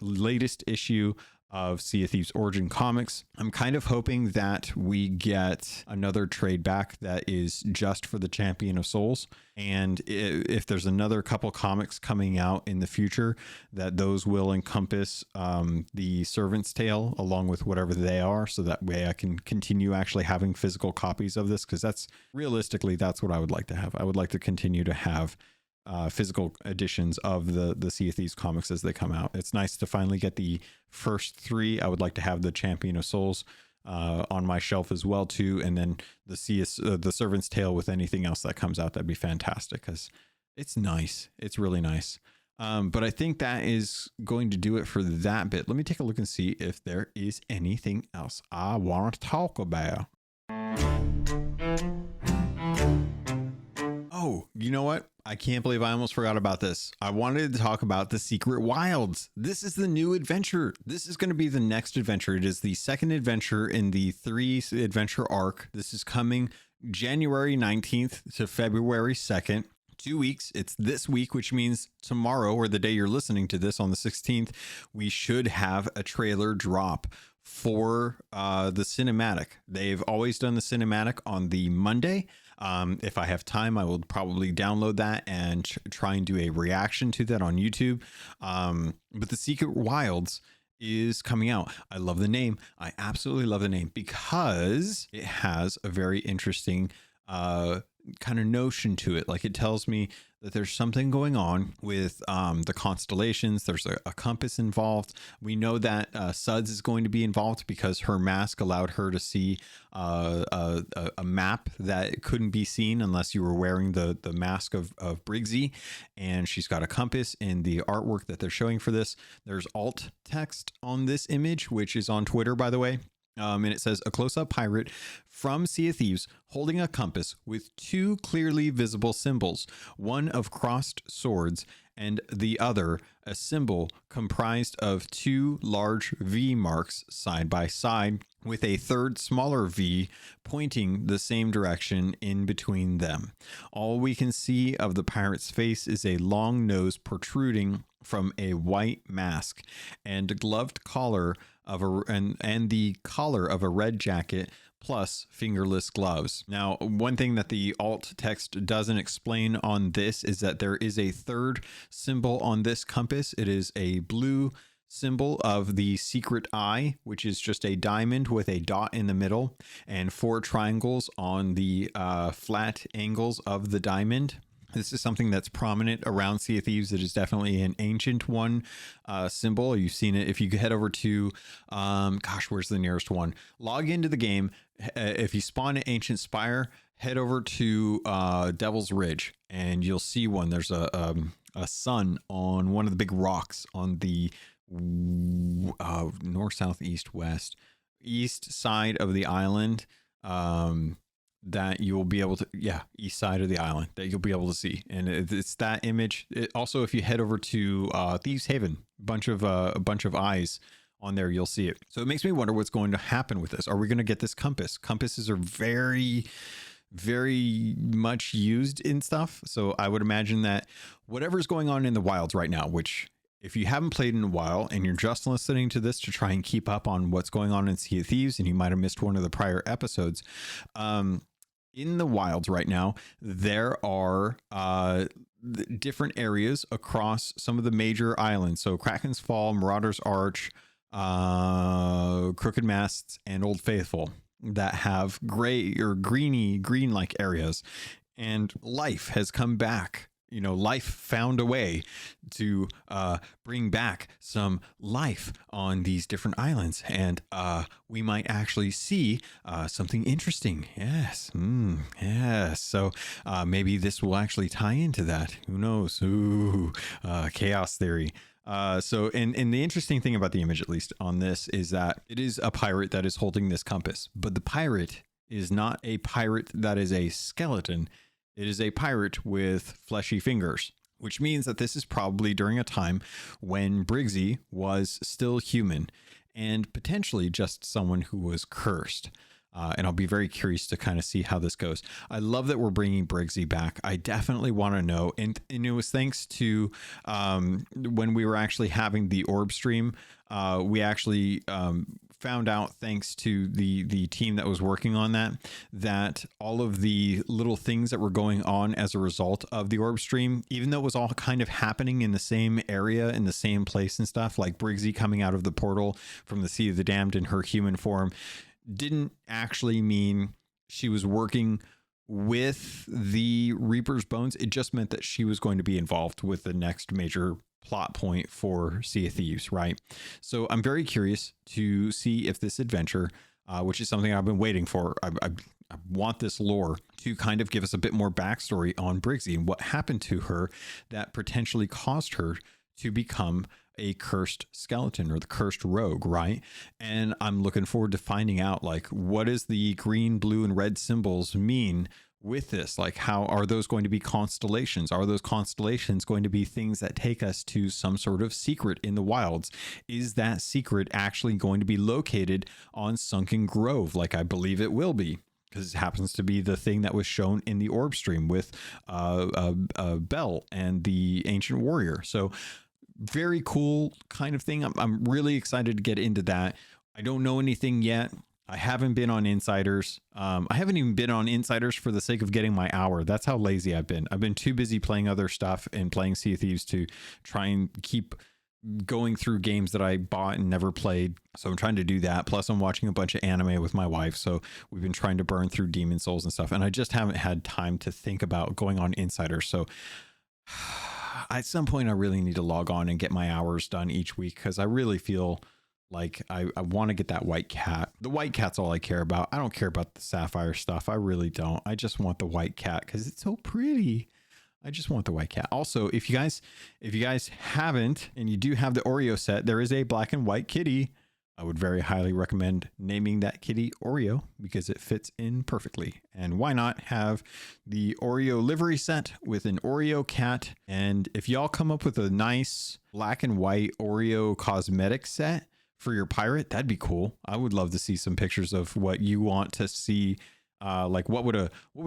latest issue of Sea of Thieves Origin Comics. I'm kind of hoping that we get another trade back that is just for the Champion of Souls. And if there's another couple comics coming out in the future, that those will encompass the Servant's Tale along with whatever they are. So that way I can continue actually having physical copies of this, because that's what I would like to have. I would like to continue to have physical editions of the Sea of Thieves comics as they come out. It's nice to finally get the first three. I would like to have the Champion of Souls on my shelf as well too, and then the Servant's Tale with anything else that comes out. That'd be fantastic, because it's nice. It's really nice. But I think that is going to do it for that bit. Let me take a look and see if there is anything else I want to talk about. Oh, you know what? I can't believe I almost forgot about this. I wanted to talk about the Secret Wilds. This is the new adventure. This is going to be the next adventure. It is the second adventure in the 3 adventure arc. This is coming January 19th to February 2nd. 2 weeks. It's this week, which means tomorrow, or the day you're listening to this on the 16th, we should have a trailer drop for the cinematic. They've always done the cinematic on the Monday. If I have time, I will probably download that and try and do a reaction to that on YouTube. But the Secret Wilds is coming out. I love the name. I absolutely love the name, because it has a very interesting kind of notion to it. Like, it tells me that there's something going on with the constellations. There's a compass involved. We know that Suds is going to be involved, because her mask allowed her to see a map that couldn't be seen unless you were wearing the mask of Briggsy. And she's got a compass in the artwork that they're showing for this. There's alt text on this image, which is on Twitter, by the way. And it says a close-up pirate from Sea of Thieves holding a compass with two clearly visible symbols, one of crossed swords and the other a symbol comprised of two large V marks side by side with a third smaller V pointing the same direction in between them. All we can see of the pirate's face is a long nose protruding from a white mask and gloved collar of and the collar of a red jacket plus fingerless gloves. Now, one thing that the alt text doesn't explain on this is that there is a third symbol on this compass. It is a blue symbol of the secret eye, which is just a diamond with a dot in the middle and 4 triangles on the flat angles of the diamond. This is something that's prominent around Sea of Thieves. It is definitely an ancient one symbol. You've seen it if you head over to, where's the nearest one? Log into the game. If you spawn at Ancient Spire, head over to Devil's Ridge, and you'll see one. There's a sun on one of the big rocks on the north, south, east, west, east side of the island. That you will be able to, east side of the island that you'll be able to see. And it's that image. Also, if you head over to Thieves Haven, a bunch of eyes on there, you'll see it. So it makes me wonder what's going to happen with this. Are we going to get this compass? Compasses are very, very much used in stuff. So I would imagine that whatever's going on in the wilds right now, which if you haven't played in a while and you're just listening to this to try and keep up on what's going on in Sea of Thieves, and you might have missed one of the prior episodes, in the wilds right now, there are different areas across some of the major islands. So Kraken's Fall, Marauder's Arch, Crooked Masts, and Old Faithful that have gray or green like areas. And life has come back. You know, life found a way to bring back some life on these different islands. And we might actually see something interesting. Yes. Yes. So maybe this will actually tie into that. Who knows? Ooh, chaos theory. So, and the interesting thing about the image, at least on this, is that it is a pirate that is holding this compass. But the pirate is not a pirate that is a skeleton. It is a pirate with fleshy fingers, which means that this is probably during a time when Briggsy was still human and potentially just someone who was cursed. And I'll be very curious to kind of see how this goes. I love that we're bringing Briggsy back. I definitely want to know. And it was thanks to when we were actually having the orb stream, we actually found out, thanks to the team that was working on that all of the little things that were going on as a result of the orb stream, even though it was all kind of happening in the same area, in the same place and stuff, like Briggsy coming out of the portal from the Sea of the Damned in her human form, didn't actually mean she was working with the Reaper's Bones. It just meant that she was going to be involved with the next major plot point for Sea of Thieves, right? So I'm very curious to see if this adventure, which is something I've been waiting for, I want this lore to kind of give us a bit more backstory on Briggsy and what happened to her that potentially caused her to become a cursed skeleton or the cursed rogue, right? And I'm looking forward to finding out, like, what does the green, blue, and red symbols mean with this? Like, how are those going to be constellations? Are those constellations going to be things that take us to some sort of secret in the wilds? Is that secret actually going to be located on Sunken Grove, like I believe it will be? Because it happens to be the thing that was shown in the orb stream with Belle and the ancient warrior. So very cool kind of thing. I'm really excited to get into that. I don't know anything yet. I haven't been on Insiders. I haven't even been on Insiders for the sake of getting my hour. That's how lazy I've been. I've been too busy playing other stuff and playing Sea of Thieves to try and keep going through games that I bought and never played. So I'm trying to do that. Plus I'm watching a bunch of anime with my wife. So we've been trying to burn through Demon Souls and stuff. And I just haven't had time to think about going on Insiders. So at some point I really need to log on and get my hours done each week, because I really feel like I want to get that white cat. The white cat's all I care about. I don't care about the sapphire stuff. I really don't. I just want the white cat because it's so pretty. I just want the white cat. Also, if you guys haven't, and you do have the Oreo set, there is a black and white kitty I would very highly recommend naming that kitty Oreo because it fits in perfectly. And why not have the Oreo livery set with an Oreo cat? And if y'all come up with a nice black and white Oreo cosmetic set for your pirate, that'd be cool. I would love to see some pictures of what you want to see. Like what would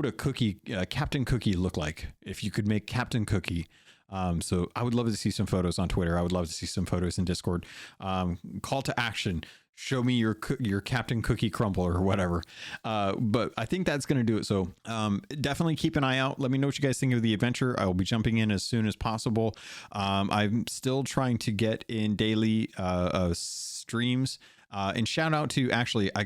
a cookie, Captain Cookie look like if you could make Captain Cookie? So I would love to see some photos on Twitter. I would love to see some photos in Discord. Call to action. Show me your Captain Cookie crumble or whatever. But I think that's going to do it. So definitely keep an eye out. Let me know what you guys think of the adventure. I will be jumping in as soon as possible. I'm still trying to get in daily streams. And shout out to, actually, I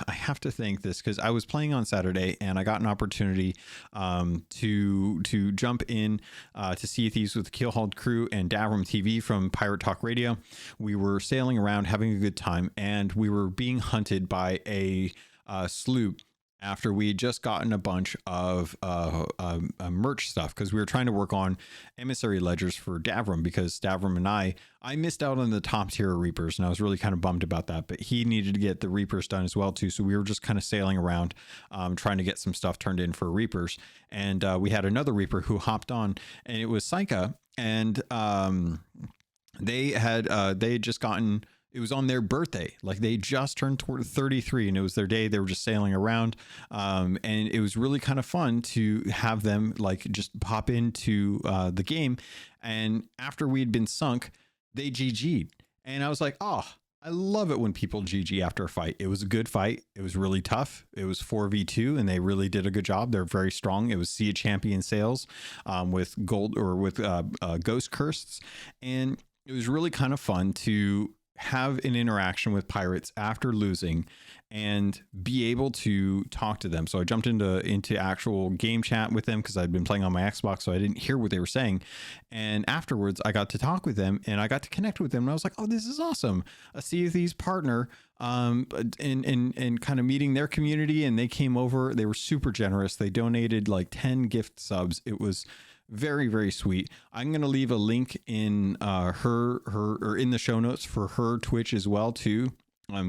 have to thank this because I was playing on Saturday and I got an opportunity to jump in to Sea of Thieves with the Keelhauled crew and Davram TV from Pirate Talk Radio. We were sailing around having a good time and we were being hunted by a sloop after we had just gotten a bunch of merch stuff because we were trying to work on emissary ledgers for Davram because Davram and I missed out on the top tier Reapers and I was really kind of bummed about that, but he needed to get the Reapers done as well too. So we were just kind of sailing around trying to get some stuff turned in for Reapers. And we had another Reaper who hopped on and it was Psycha, and they had just gotten, it was on their birthday. Like they just turned toward 33 and it was their day. They were just sailing around. And it was really kind of fun to have them like just pop into the game. And after we'd been sunk, they GG'd. And I was like, oh, I love it when people GG after a fight. It was a good fight. It was really tough. It was 4v2 and they really did a good job. They're very strong. It was Sea of Champion sales with gold or with ghost curses. And it was really kind of fun to have an interaction with pirates after losing and be able to talk to them. So I jumped into actual game chat with them because I'd been playing on my Xbox, so I didn't hear what they were saying. And afterwards I got to talk with them and I got to connect with them and I was like, oh, this is awesome. A Sea of Thieves partner and kind of meeting their community. And they came over, they were super generous. They donated like 10 gift subs. It was very, very sweet. I'm going to leave a link in her or in the show notes for her Twitch as well too.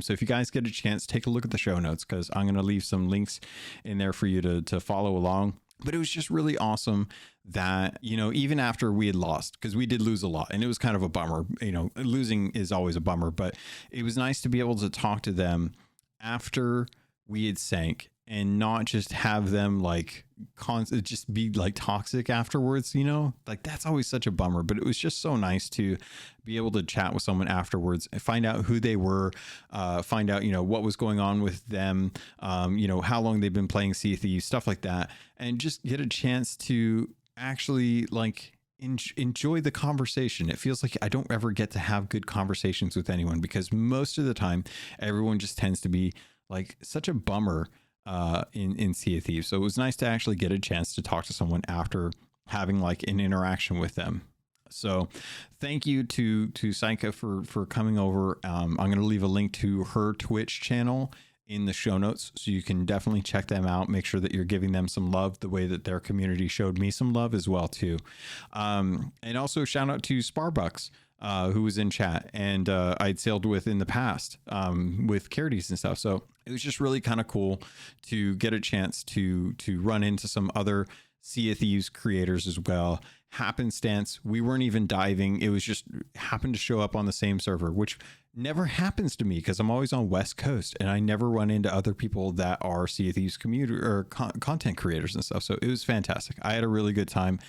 So if you guys get a chance, take a look at the show notes because I'm going to leave some links in there for you to follow along. But it was just really awesome that, you know, even after we had lost, because we did lose a lot and it was kind of a bummer, you know, losing is always a bummer, but it was nice to be able to talk to them after we had sank and not just have them like just be like toxic afterwards, you know, like that's always such a bummer. But it was just so nice to be able to chat with someone afterwards and find out who they were, find out, you know, what was going on with them, you know, how long they've been playing Sea of Thieves, stuff like that, and just get a chance to actually like enjoy the conversation. It feels like I don't ever get to have good conversations with anyone because most of the time everyone just tends to be like such a bummer in Sea of Thieves. So it was nice to actually get a chance to talk to someone after having like an interaction with them. So thank you to Psycha for coming over. I'm going to leave a link to her Twitch channel in the show notes, so you can definitely check them out. Make sure that you're giving them some love the way that their community showed me some love as well too. And also shout out to Sparbucks, who was in chat and I'd sailed with in the past with Carities and stuff. So it was just really kind of cool to get a chance to run into some other Sea of Thieves creators as well. Happenstance, we weren't even diving. It was just happened to show up on the same server, which never happens to me because I'm always on West Coast and I never run into other people that are Sea of Thieves community or content creators and stuff. So it was fantastic. I had a really good time.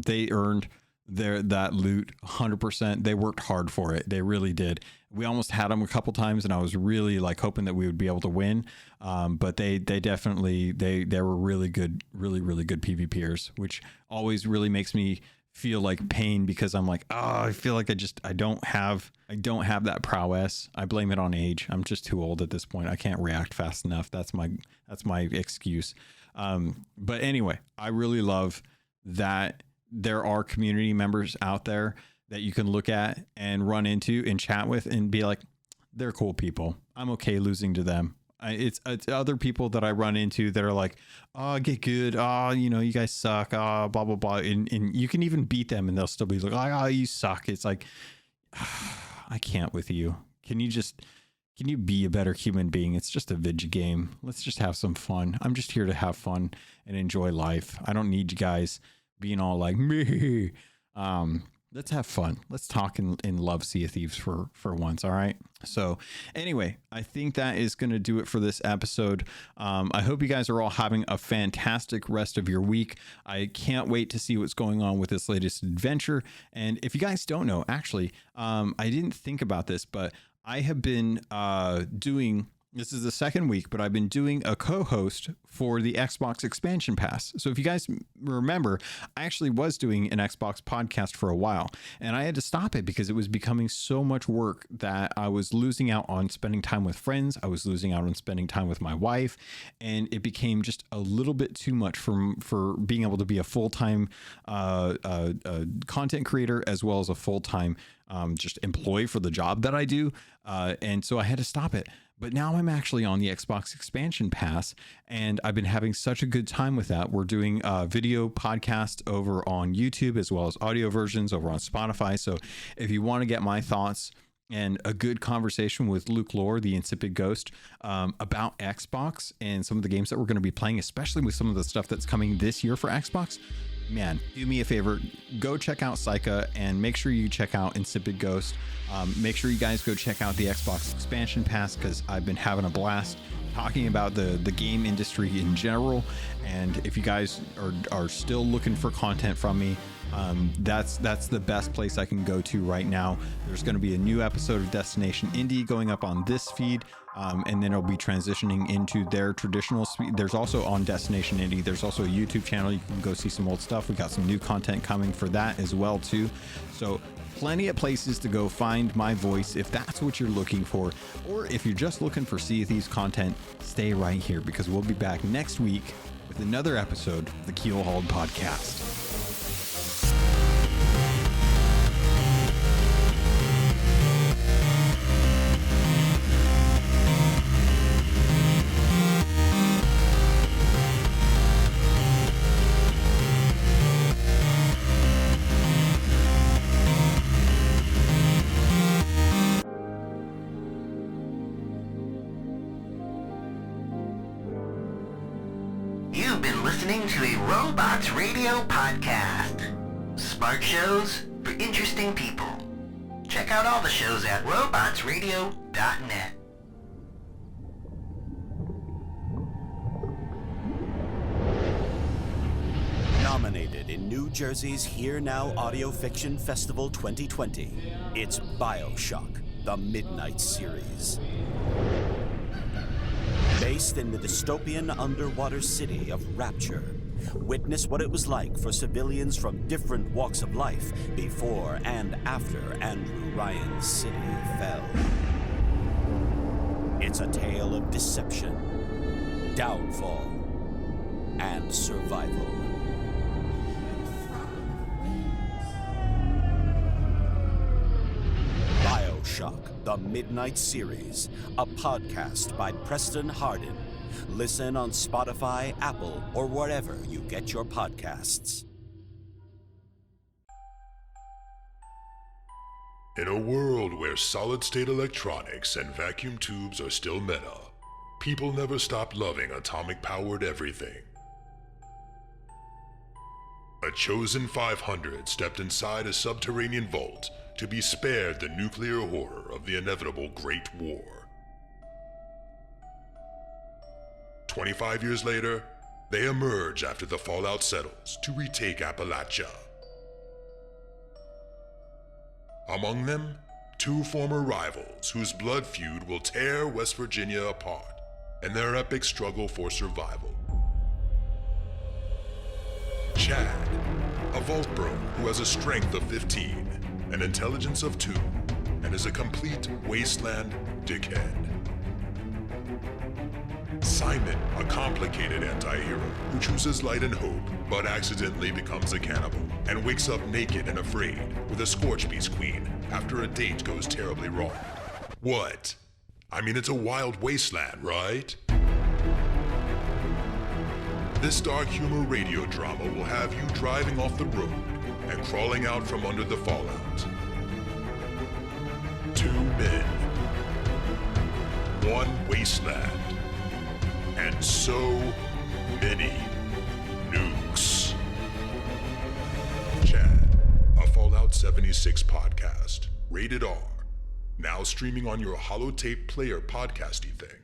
They earned that loot 100%. They worked hard for it. They really did. We almost had them a couple times and I was really like hoping that we would be able to win. But they definitely, they were really good, really good PvPers, which always really makes me feel like pain because I'm like, oh, I feel like I don't have that prowess. I blame it on age. I'm just too old at this point. I can't react fast enough. That's my excuse. But anyway, I really love that there are community members out there that you can look at and run into and chat with and be like, they're cool people. I'm okay losing to them. It's other people that I run into that are like, oh, get good. Oh, you know, you guys suck. Oh, blah, blah, blah. And you can even beat them and they'll still be like, oh, you suck. It's like, I can't with you. Can you just Can you be a better human being? It's just a video game. Let's just have some fun. I'm just here to have fun and enjoy life. I don't need you guys being all like me. Let's have fun. Let's talk and love Sea of Thieves for once. All right. So anyway, I think that is going to do it for this episode. I hope you guys are all having a fantastic rest of your week. I can't wait to see what's going on with this latest adventure. And if you guys don't know, actually, I didn't think about this, but I have been doing, this is the second week, but I've been doing a co-host for the Xbox expansion pass. So if you guys remember, I actually was doing an Xbox podcast for a while, and I had to stop it because it was becoming so much work that I was losing out on spending time with friends. I was losing out on spending time with my wife, and it became just a little bit too much for being able to be a full-time content creator as well as a full-time just employee for the job that I do. And so I had to stop it. But now I'm actually on the Xbox expansion pass, and I've been having such a good time with that. We're doing a video podcast over on YouTube as well as audio versions over on Spotify. So if you want to get my thoughts and a good conversation with Luke Lore, the Insipid Ghost, about Xbox and some of the games that we're going to be playing, especially with some of the stuff that's coming this year for Xbox, man, do me a favor, go check out Psycha and make sure you check out Insipid Ghost. Make sure you guys go check out the Xbox expansion pass, because I've been having a blast talking about the game industry in general. And if you guys are still looking for content from me, that's the best place I can go to right now. There's going to be a new episode of Destination Indie going up on this feed, and then it'll be transitioning into their traditional feed. There's also on Destination Indie, there's also a YouTube channel. You can go see some old stuff. We got some new content coming for that as well too. So plenty of places to go find my voice if that's what you're looking for, or if you're just looking for Sea of Thieves content, stay right here, because we'll be back next week with another episode of the Keelhauled podcast. You've been listening to a Robots Radio podcast. Smart shows for interesting people. Check out all the shows at robotsradio.net. Nominated in New Jersey's Here Now Audio Fiction Festival 2020, it's BioShock, the Midnight Series. Based in the dystopian underwater city of Rapture, witness what it was like for civilians from different walks of life before and after Andrew Ryan's city fell. It's a tale of deception, downfall, and survival. BioShock, the Midnight Series, a podcast by Preston Hardin. Listen on Spotify, Apple, or wherever you get your podcasts. In a world where solid-state electronics and vacuum tubes are still meta, people never stop loving atomic-powered everything. A chosen 500 stepped inside a subterranean vault to be spared the nuclear horror of the inevitable Great War. 25 years later, they emerge after the fallout settles to retake Appalachia. Among them, two former rivals whose blood feud will tear West Virginia apart in their epic struggle for survival. Chad, a vault bro who has a strength of 15, an intelligence of 2, and is a complete wasteland dickhead. Simon, a complicated anti-hero who chooses light and hope, but accidentally becomes a cannibal and wakes up naked and afraid with a Scorch Beast queen after a date goes terribly wrong. What? I mean, it's a wild wasteland, right? This dark humor radio drama will have you driving off the road and crawling out from under the fallout. Two men one wasteland. And so many nukes. Chad, a Fallout 76 podcast. Rated R. Now streaming on your holotape player podcasty thing.